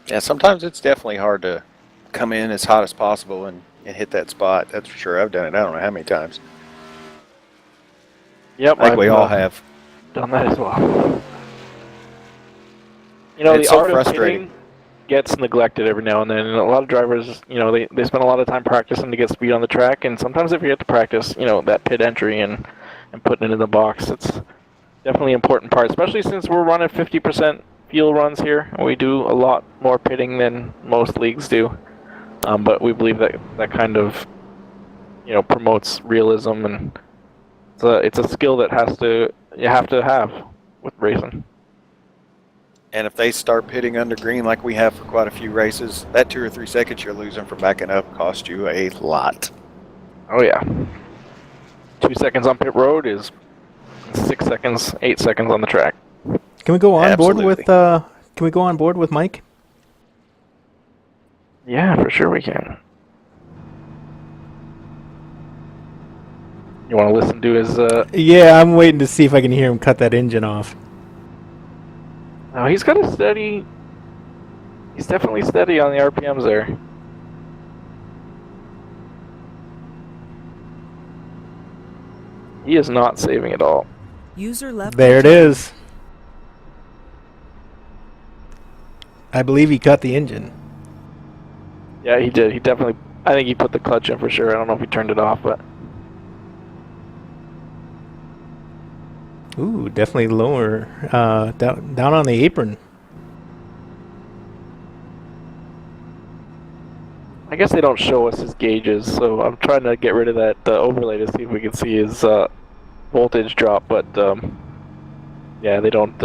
Yeah, sometimes it's definitely hard to come in as hot as possible and hit that spot. That's for sure. I've done it I don't know how many times. Yep, I think we I've all have. done that as well. You know, It's the so art of frustrating. pitting gets neglected every now and then. And a lot of drivers, you know, they spend a lot of time practicing to get speed on the track, and sometimes they forget to practice, you know, that pit entry and putting it in the box. It's definitely an important part, especially since we're running 50% fuel runs here. We do a lot more pitting than most leagues do. But we believe that that kind of, you know, promotes realism, and it's a skill that you have to have with racing. And if they start pitting under green like we have for quite a few races, that 2 or 3 seconds you're losing from backing up costs you a lot. Oh yeah, 2 seconds on pit road is 6 seconds, 8 seconds on the track. Can we go on board Absolutely. with? Can we go on board with Mike? Yeah, for sure we can. You want to listen to his? Yeah, I'm waiting to see if I can hear him cut that engine off. No, he's got a steady. He's definitely steady on the RPMs there. He is not saving at all. User left. There your it channel. is. I believe he cut the engine. Yeah, he did. He definitely. I think he put the clutch in for sure. I don't know if he turned it off, but Ooh, definitely lower. Down on the apron. I guess they don't show us his gauges, so I'm trying to get rid of that overlay to see if we can see his voltage drop. But yeah, they don't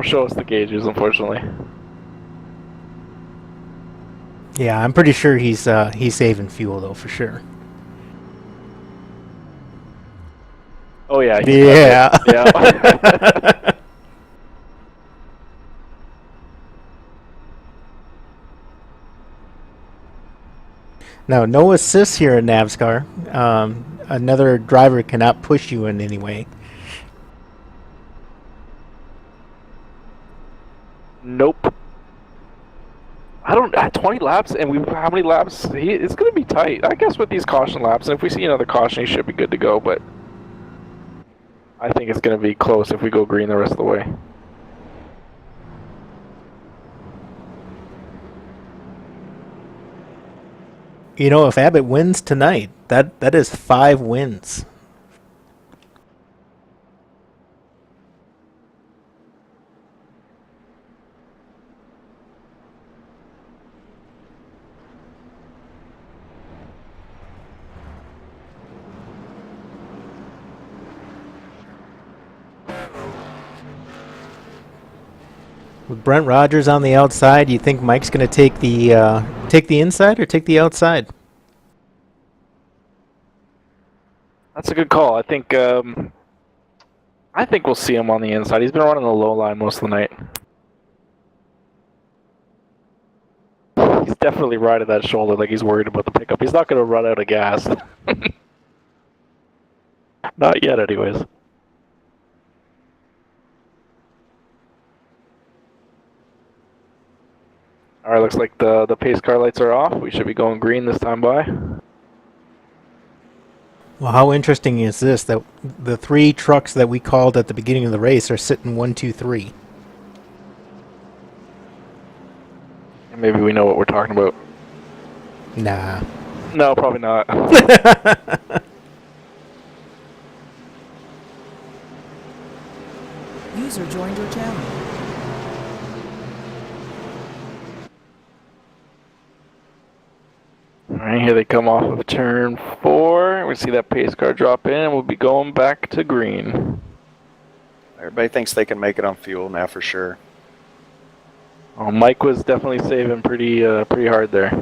show us the gauges, unfortunately. Yeah, I'm pretty sure he's saving fuel though, for sure. Oh yeah. Yeah. Yeah. Now, no assists here in NAVSCAR. Another driver cannot push you in any way. Nope. I don't. 20 laps, and how many laps? It's going to be tight. I guess with these caution laps, and if we see another caution, he should be good to go. But I think it's going to be close if we go green the rest of the way. You know, if Abbott wins tonight, that is 5 wins. With Brent Rogers on the outside, you think Mike's going to take the inside or take the outside? That's a good call. I think we'll see him on the inside. He's been running the low line most of the night. He's definitely right at that shoulder, like he's worried about the pickup. He's not going to run out of gas. Not yet, anyways. All right, looks like the pace car lights are off. We should be going green this time by. Well, how interesting is this that the 3 trucks that we called at the beginning of the race are sitting 1, 2, 3. And maybe we know what we're talking about. Nah. No, probably not. User joined your channel. Alright, here they come off of turn 4. We see that pace car drop in, and we'll be going back to green. Everybody thinks they can make it on fuel now for sure. Oh, Mike was definitely saving pretty hard there.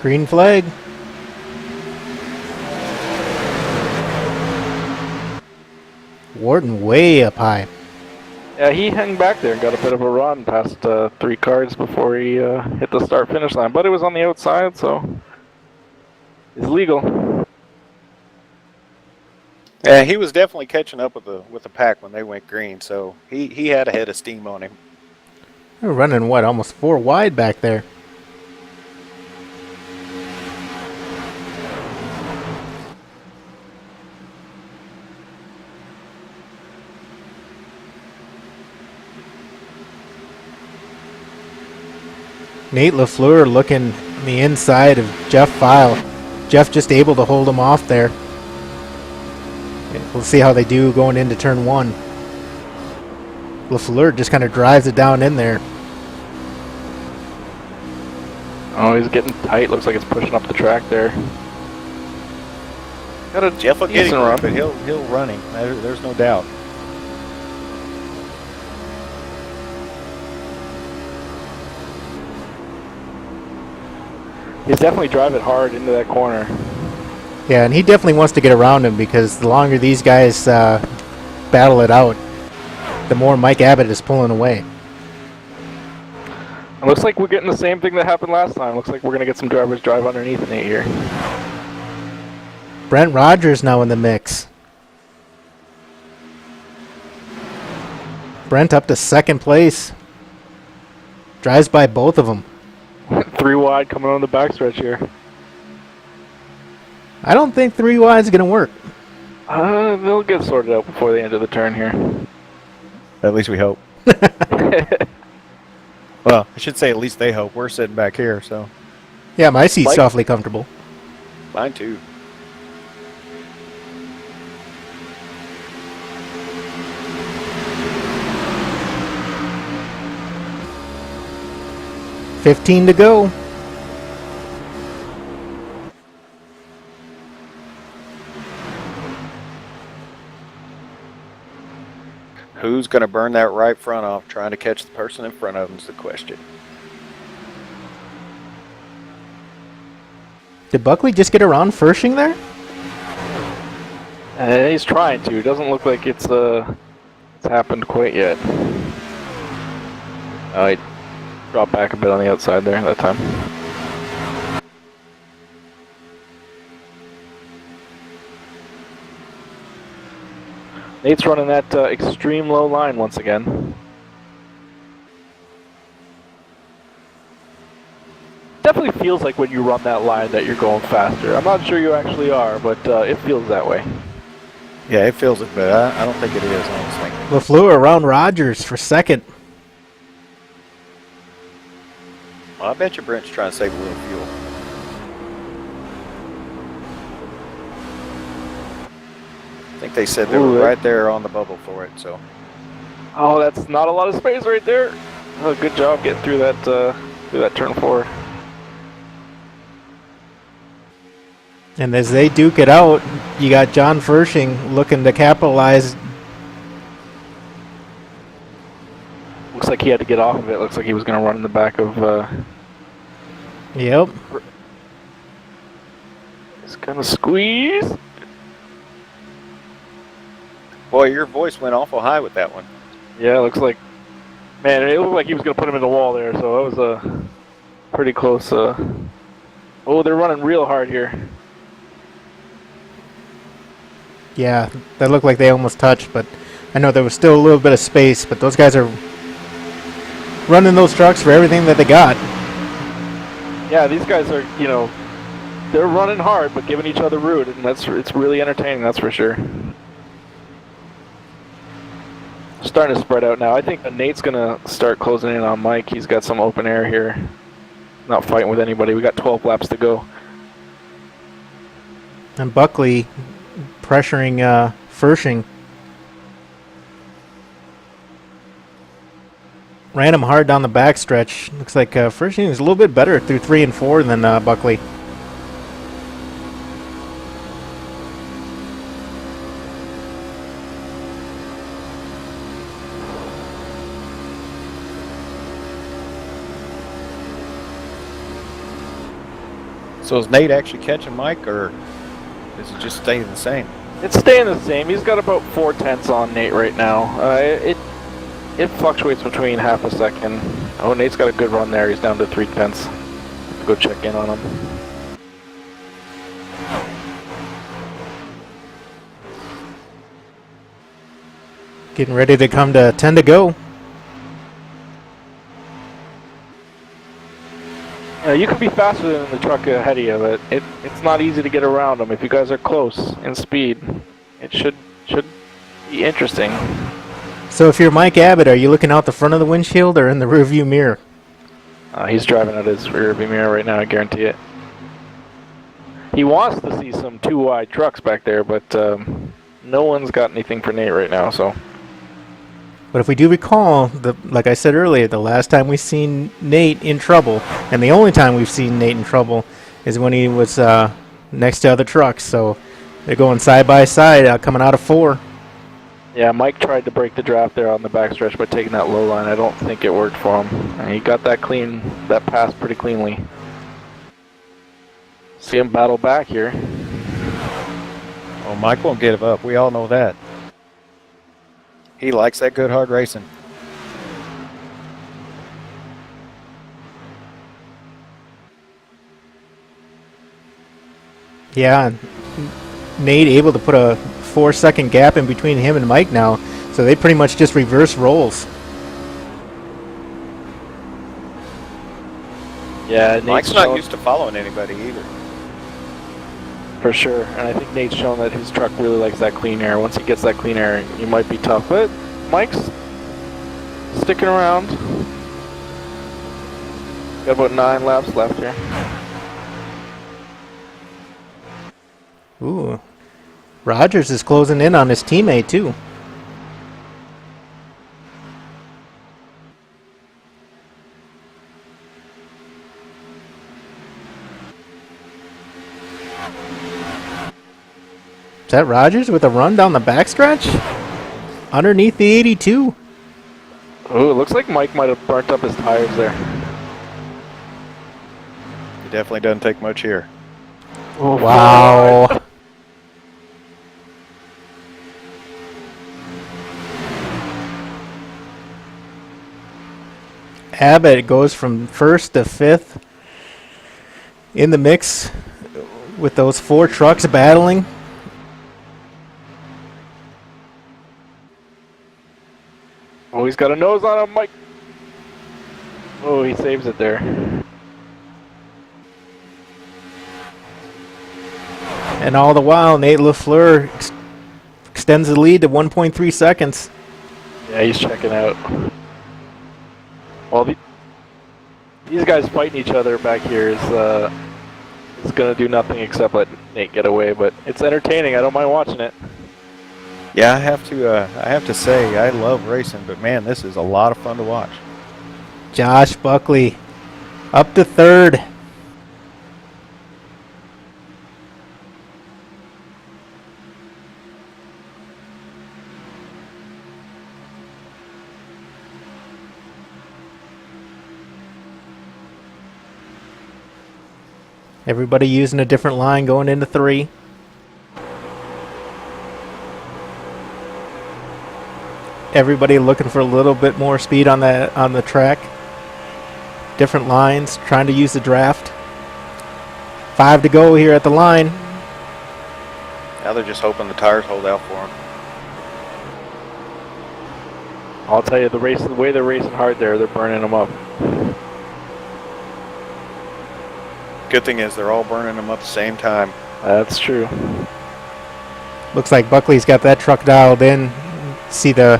Green flag. Wharton way up high. Yeah, he hung back there and got a bit of a run past 3 cars before he hit the start-finish line. But it was on the outside, so it's legal. Yeah, he was definitely catching up with the pack when they went green, so he had a head of steam on him. We're running what, almost 4 wide back there. Nate LaFleur looking on the inside of Jeff File. Jeff just able to hold him off there. We'll see how they do going into turn 1. LaFleur just kind of drives it down in there. Oh, he's getting tight. Looks like it's pushing up the track there. Got a Jeff will get him, decent run. but he'll run him. There's no doubt. He's definitely driving hard into that corner. Yeah, and he definitely wants to get around him because the longer these guys battle it out, the more Mike Abbott is pulling away. It looks like we're getting the same thing that happened last time. Looks like we're going to get some drivers drive underneath Nate here. Brent Rogers now in the mix. Brent up to second place. Drives by both of them. 3 wide coming on the backstretch here. I don't think 3 wide is going to work. They'll get sorted out before they enter the turn here. At least we hope. Well, I should say at least they hope. We're sitting back here, so. Yeah, my seat's Mike? awfully comfortable. Mine too. $15 to go. Who's going to burn that right front off trying to catch the person in front of him is the question. Did Buckley just get around Fershing there? He's trying to. It doesn't look like it's happened quite yet. He dropped back a bit on the outside there that time. Nate's running that extreme low line once again. Definitely feels like when you run that line that you're going faster. I'm not sure you actually are, but it feels that way. Yeah, it feels it, but I don't think it is, honestly. LaFleur around Rogers for second. Well, I bet you Brent's trying to save a little fuel. I think they said they were right there on the bubble for it, so. Oh, that's not a lot of space right there. Oh, good job getting through that turn 4. And as they duke it out, you got John Fershing looking to capitalize. Looks like he had to get off of it. Looks like he was going to run in the back of... Yep. He's going to squeeze. Boy, your voice went awful high with that one. Yeah, it looks like... Man, it looked like he was going to put him in the wall there, so that was pretty close. Oh, they're running real hard here. Yeah, that looked like they almost touched, but I know there was still a little bit of space, but those guys are running those trucks for everything that they got. Yeah, these guys are, they're running hard, but giving each other root, and it's really entertaining, that's for sure. Starting to spread out now. I think that Nate's going to start closing in on Mike. He's got some open air here. Not fighting with anybody. We got 12 laps to go. And Buckley pressuring Fershing. Ran him hard down the backstretch. Looks like Fershing is a little bit better through 3 and 4 than Buckley. So is Nate actually catching Mike, or is it just staying the same? It's staying the same. He's got about 4/10 on Nate right now. It fluctuates between half a second. Oh, Nate's got a good run there. He's down to 3/10. Go check in on him. Getting ready to come to 10 to go. You can be faster than the truck ahead of you, but it's not easy to get around them. If you guys are close in speed, it should be interesting. So if you're Mike Abbott, are you looking out the front of the windshield or in the rearview mirror? He's driving out his rearview mirror right now, I guarantee it. He wants to see some 2 wide trucks back there, but no one's got anything for Nate right now, so. But if we do recall, like I said earlier, the last time we've seen Nate in trouble, and the only time we've seen Nate in trouble, is when he was next to other trucks. So they're going side by side, coming out of 4. Yeah, Mike tried to break the draft there on the backstretch by taking that low line. I don't think it worked for him. And he got that pass pretty cleanly. See him battle back here. Oh, Mike won't give up. We all know that. He likes that good hard racing. Yeah, Nate able to put a 4-second gap in between him and Mike now, so they pretty much just reverse roles. Yeah, Mike's not used to following anybody either. For sure, and I think Nate's shown that his truck really likes that clean air. Once he gets that clean air, he might be tough, but Mike's sticking around. Got about 9 laps left here. Ooh, Rogers is closing in on his teammate too. Is that Rogers with a run down the backstretch? Underneath the 82. Oh, it looks like Mike might have burnt up his tires there. He definitely doesn't take much here. Oh, Wow. Abbott goes from 1st to 5th in the mix with those 4 trucks battling. Oh, he's got a nose on him, Mike. Oh, he saves it there. And all the while, Nate LaFleur extends the lead to 1.3 seconds. Yeah, he's checking out. Well, these guys fighting each other back here is going to do nothing except let Nate get away, but it's entertaining. I don't mind watching it. Yeah, I have to say, I love racing, but man, this is a lot of fun to watch. Josh Buckley up to 3rd. Everybody using a different line going into 3. Everybody looking for a little bit more speed on the track. Different lines, trying to use the draft. 5 to go here at the line. Now they're just hoping the tires hold out for them. I'll tell you, the way they're racing hard there, they're burning them up. Good thing is they're all burning them up at the same time. That's true. Looks like Buckley's got that truck dialed in. See the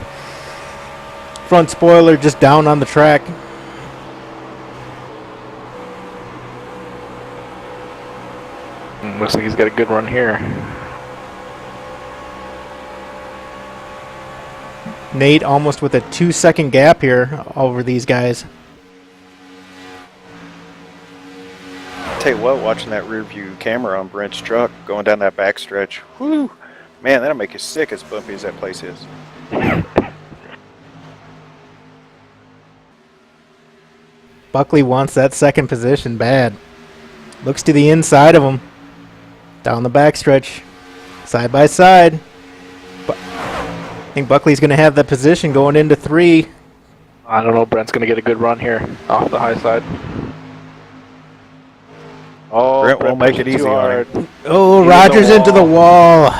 front spoiler just down on the track. Looks like he's got a good run here. Nate almost with a 2-second gap here over these guys. Tell you what, watching that rear view camera on Brent's truck going down that backstretch, whoo, man, that'll make you sick as bumpy as that place is. Buckley wants that second position bad. Looks to the inside of him. Down the backstretch. Side by side. I think Buckley's going to have that position going into 3. I don't know. Brent's going to get a good run here off the high side. Oh, Brent won't make it pushed easy too on hard. him. Oh, Into Rogers the into the wall.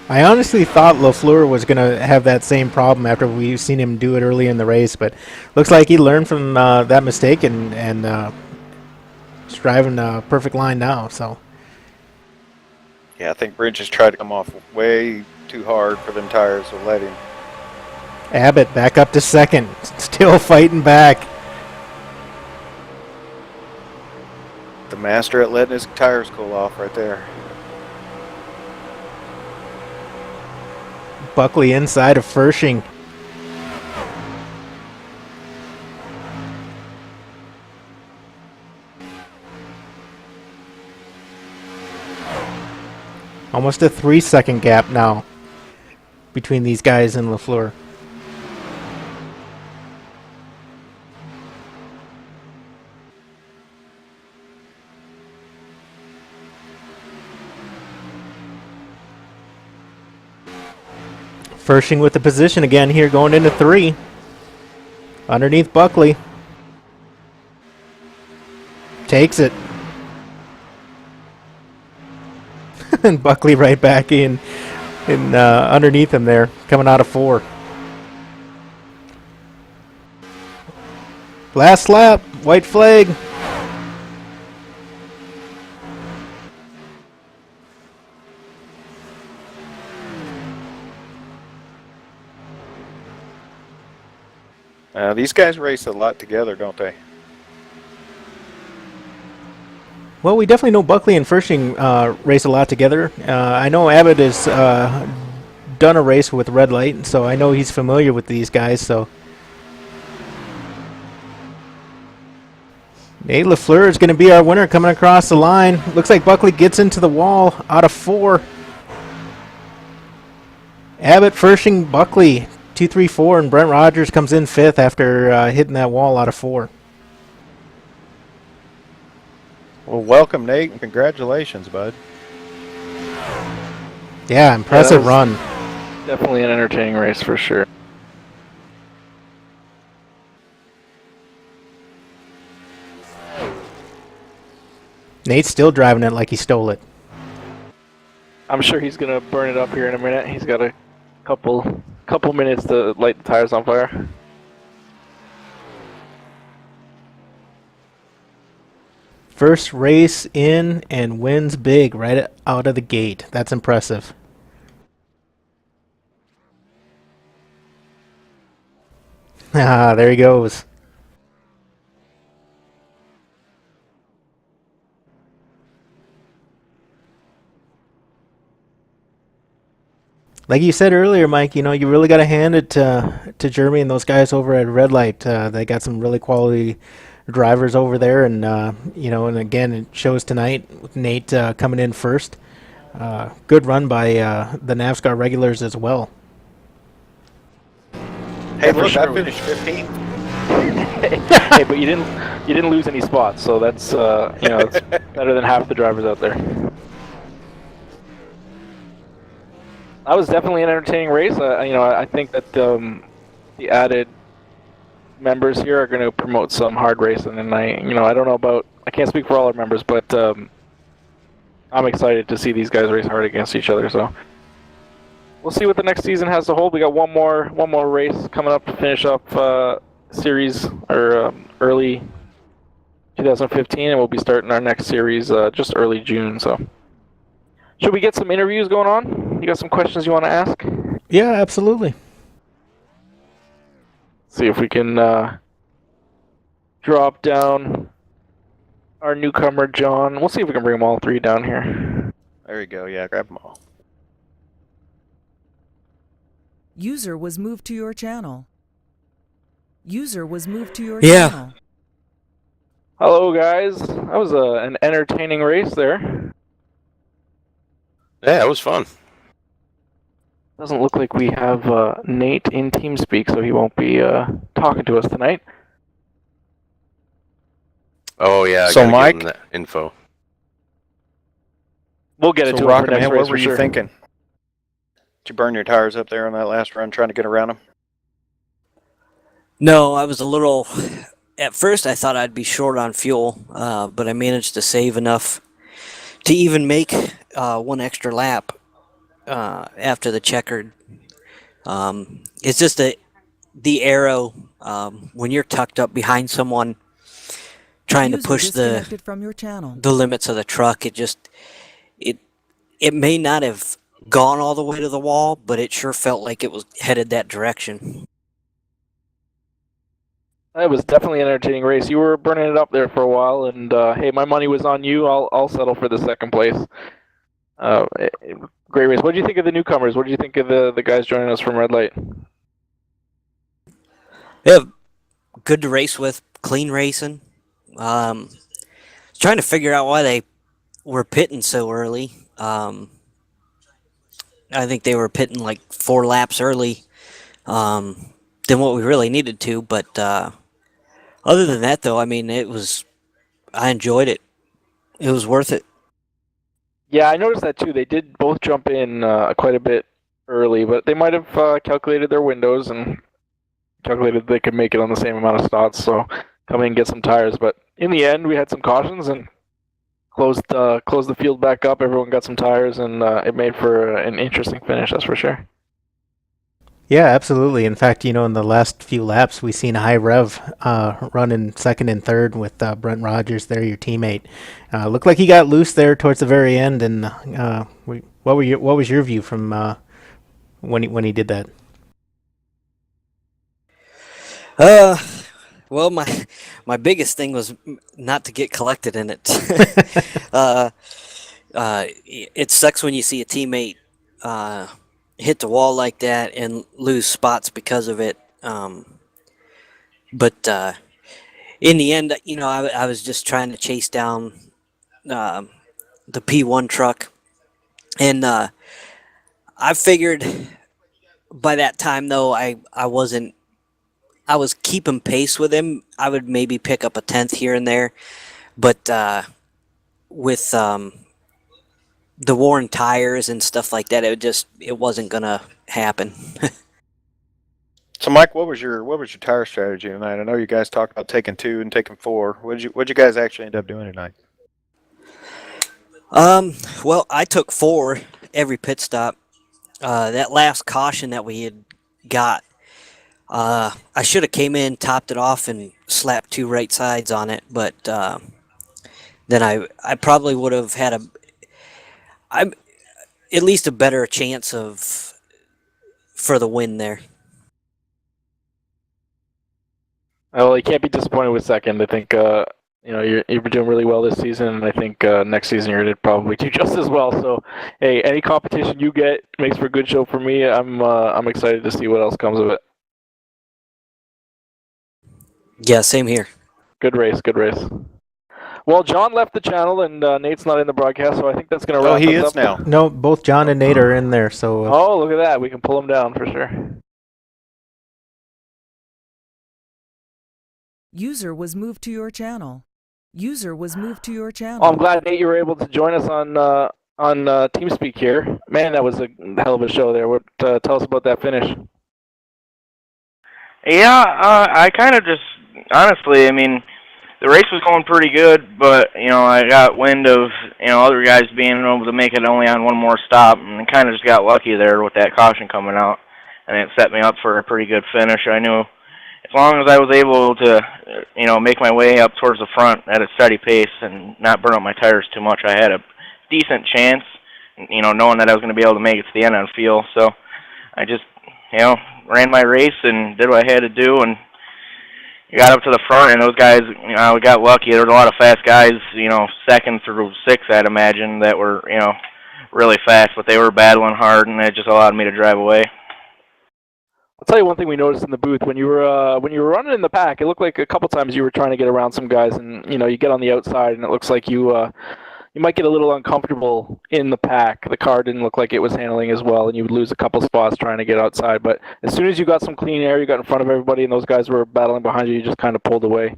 I honestly thought LaFleur was going to have that same problem after we've seen him do it early in the race, but looks like he learned from that mistake and is driving a perfect line now. So Yeah, I think Bridges tried to come off way too hard for them tires, so let him. Abbott back up to second. Still fighting back. The master at letting his tires cool off right there. Buckley inside of Fershing. Almost a 3-second gap now between these guys and LaFleur. Fershing with the position again here going into 3. Underneath Buckley. Takes it. And Buckley right back in underneath him there, coming out of 4. Last lap, white flag. These guys race a lot together, don't they? Well, we definitely know Buckley and Fershing race a lot together. I know Abbott has done a race with Red Light, so I know he's familiar with these guys. So Nate LaFleur is going to be our winner coming across the line. Looks like Buckley gets into the wall out of 4. Abbott, Fershing, Buckley, 2, 3, 4, and Brent Rogers comes in 5th after hitting that wall out of 4. Well, welcome, Nate, and congratulations, bud. Yeah, impressive run. Definitely an entertaining race for sure. Nate's still driving it like he stole it. I'm sure he's gonna burn it up here in a minute. He's got a couple minutes to light the tires on fire. First race in and wins big right out of the gate. That's impressive. Ah, there he goes. Like you said earlier, Mike, you really got to hand it to Jeremy and those guys over at Red Light. They got some really quality drivers over there, and and again, it shows tonight with Nate coming in first. Good run by the NAVSCAR regulars as well. Hey, look, I finished 15th. Hey, but you didn't lose any spots, so that's it's better than half the drivers out there. That was definitely an entertaining race. I think that the added members here are going to promote some hard racing, and I don't know about, I can't speak for all our members, but I'm excited to see these guys race hard against each other. So we'll see what the next season has to hold. We got one more race coming up to finish up series or early 2015, and we'll be starting our next series just early June. So should we get some interviews going on? You got some questions you want to ask? Yeah, absolutely. See if we can drop down our newcomer, John. We'll see if we can bring them all 3 down here. There you go. Yeah, grab them all. User was moved to your channel. User was moved to your Yeah. channel. Hello, guys. That was an entertaining race there. Yeah, it was fun. Doesn't look like we have Nate in TeamSpeak, so he won't be talking to us tonight. Oh yeah, I So, gotta Mike? give him that info. We'll get it So, to him for next Rockingham, race what were for you sure. thinking? Did you burn your tires up there on that last run trying to get around them? No, I was a little. At first, I thought I'd be short on fuel, but I managed to save enough to even make one extra lap after the checkered. It's just the arrow when you're tucked up behind someone trying to User push disconnected from your channel. the limits of the truck. It it may not have gone all the way to the wall, but it sure felt like it was headed that direction. It was definitely an entertaining race. You were burning it up there for a while, and hey, my money was on you. I'll settle for the second place. Uh, Great race. What did you think of the newcomers? What did you think of the guys joining us from Red Light? Yeah, good to race with, clean racing. Trying to figure out why they were pitting so early. I think they were pitting like 4 laps early than what we really needed to. But other than that, though, I mean, I enjoyed it. It was worth it. Yeah, I noticed that too. They did both jump in quite a bit early, but they might have calculated their windows and calculated they could make it on the same amount of spots. So come in and get some tires. But in the end, we had some cautions and closed the field back up. Everyone got some tires, and it made for an interesting finish. That's for sure. Yeah, absolutely. In fact, in the last few laps, we seen High Rev run in second and third with Brent Rogers there, your teammate. Looked like he got loose there towards the very end. And what was your view from when he did that? Well, my biggest thing was not to get collected in it. It sucks when you see a teammate hit the wall like that and lose spots because of it. But in the end, I was just trying to chase down the P1 truck, and I figured by that time, though, I wasn't. I was keeping pace with him. I would maybe pick up a 10th here and there, but with the worn tires and stuff like that, it wasn't gonna happen. So, Mike, what was your tire strategy tonight? I know you guys talked about taking 2 and taking 4. What'd you guys actually end up doing tonight? Well, I took 4 every pit stop. That last caution that we had got, I should have came in, topped it off, and slapped 2 right sides on it. But then I probably would have had at least a better chance for the win there. Well, you can't be disappointed with second. I think you've been doing really well this season, and I think next season you're going to probably do just as well. So, hey, any competition you get makes for a good show for me. I'm excited to see what else comes of it. Yeah, same here. Good race, good race. Well, John left the channel, and Nate's not in the broadcast, so I think that's going to wrap us up. Oh, he is now. No, both John and Nate are in there. So. Oh, look at that! We can pull him down for sure. User was moved to your channel. User was moved to your channel. Well, I'm glad, Nate, you were able to join us on TeamSpeak here. Man, that was a hell of a show there. What tell us about that finish? Yeah, I kind of just, honestly, I mean, the race was going pretty good, but, I got wind of, other guys being able to make it only on one more stop, and kind of just got lucky there with that caution coming out, and it set me up for a pretty good finish. I knew as long as I was able to, make my way up towards the front at a steady pace and not burn up my tires too much, I had a decent chance, knowing that I was going to be able to make it to the end on feel. So I just, ran my race and did what I had to do and got up to the front, and those guys, we got lucky. There were a lot of fast guys, second through 6, I'd imagine, that were, really fast, but they were battling hard, and it just allowed me to drive away. I'll tell you one thing we noticed in the booth when you were running in the pack. It looked like a couple times you were trying to get around some guys, and you get on the outside, and it looks like you might get a little uncomfortable in the pack. The car didn't look like it was handling as well, and you would lose a couple spots trying to get outside. But as soon as you got some clean air, you got in front of everybody, and those guys were battling behind you. You just kind of pulled away.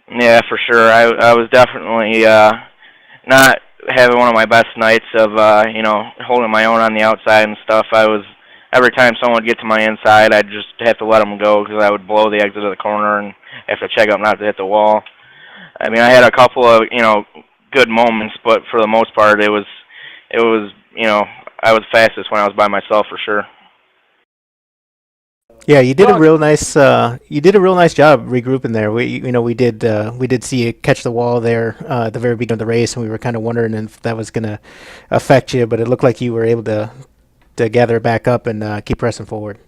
Yeah, for sure. I was definitely not having one of my best nights of holding my own on the outside and stuff. Every time someone would get to my inside, I'd just have to let them go because I would blow the exit of the corner and have to check up not to hit the wall. I mean, I had a couple of, good moments, but for the most part, it was, I was fastest when I was by myself for sure. Yeah, you did a John. real nice job regrouping there. We did see you catch the wall there at the very beginning of the race, and we were kind of wondering if that was going to affect you, but it looked like you were able to gather it back up and keep pressing forward.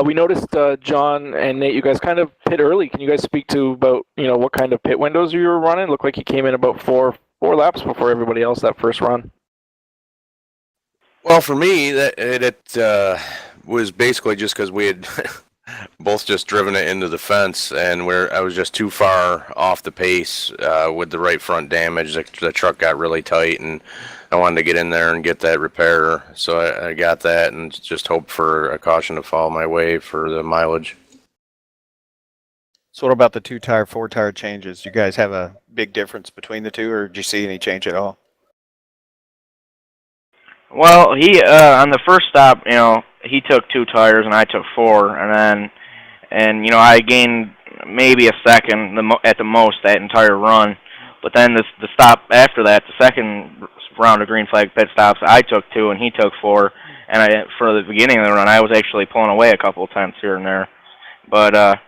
We noticed John and Nate, you guys kind of pit early. Can you guys speak to about what kind of pit windows you were running? Looked like you came in about four laps before everybody else that first run. Well, for me, that it was basically just because we had both just driven it into the fence, and I was just too far off the pace with the right front damage. The truck got really tight, and I wanted to get in there and get that repair. So I got that, and just hoped for a caution to fall my way for the mileage. So what about the 2-tire, 4-tire changes? Do you guys have a big difference between the two, or did you see any change at all? Well, he on the first stop, he took 2 tires and I took 4, and I gained maybe a second at the most that entire run. But then the stop after that, the second round of green flag pit stops, I took 2 and he took 4. And for the beginning of the run, I was actually pulling away a couple of tenths here and there. But to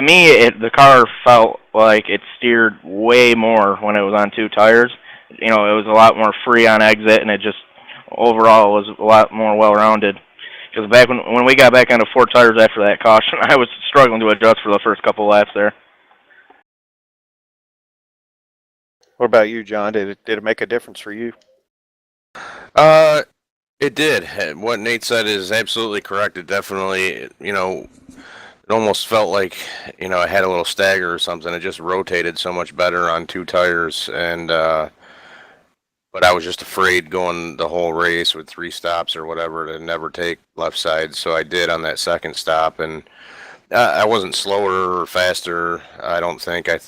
me, the car felt like it steered way more when it was on 2 tires. It was a lot more free on exit, and it just overall was a lot more well-rounded. Because back when we got back onto 4 tires after that caution, I was struggling to adjust for the first couple laps there. What about you, John? Did it make a difference for you? It did. What Nate said is absolutely correct. It definitely, it almost felt like, I had a little stagger or something. It just rotated so much better on 2 tires, and but I was just afraid going the whole race with 3 stops or whatever to never take left side. So I did on that second stop, and I wasn't slower or faster. I don't think I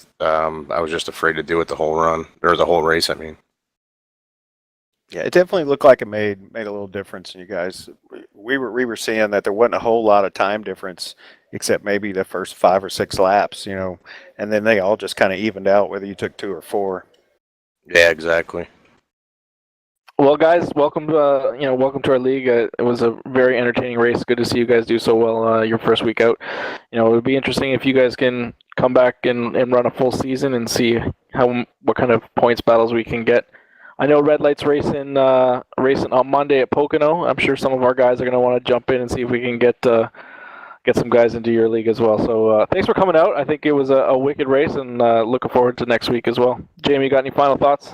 was just afraid to do it the whole run, or the whole race. I mean. Yeah, it definitely looked like it made a little difference in you guys. We were seeing that there wasn't a whole lot of time difference, except maybe the first 5 or 6 laps, and then they all just kind of evened out whether you took 2 or 4. Yeah, exactly. Well, guys, welcome to our league. It was a very entertaining race. Good to see you guys do so well your first week out. It would be interesting if you guys can come back and run a full season and see what kind of points battles we can get. I know Red Light's racing on Monday at Pocono. I'm sure some of our guys are going to want to jump in and see if we can get some guys into your league as well. So thanks for coming out. I think it was a wicked race, and looking forward to next week as well. Jamie, you got any final thoughts?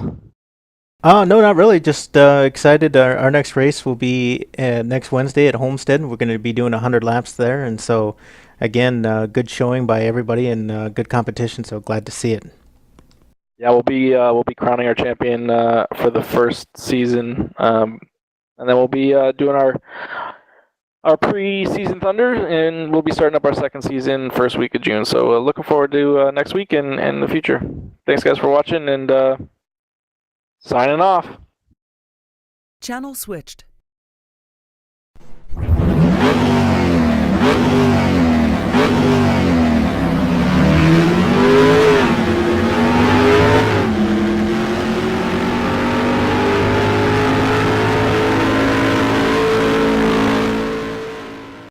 No, not really. Just excited. Our next race will be next Wednesday at Homestead. We're going to be doing 100 laps there, and so again, good showing by everybody and good competition. So glad to see it. Yeah, we'll be crowning our champion for the first season, and then we'll be doing our pre-season Thunder, and we'll be starting up our second season first week of June. So looking forward to next week and the future. Thanks, guys, for watching, and signing off. Channel switched.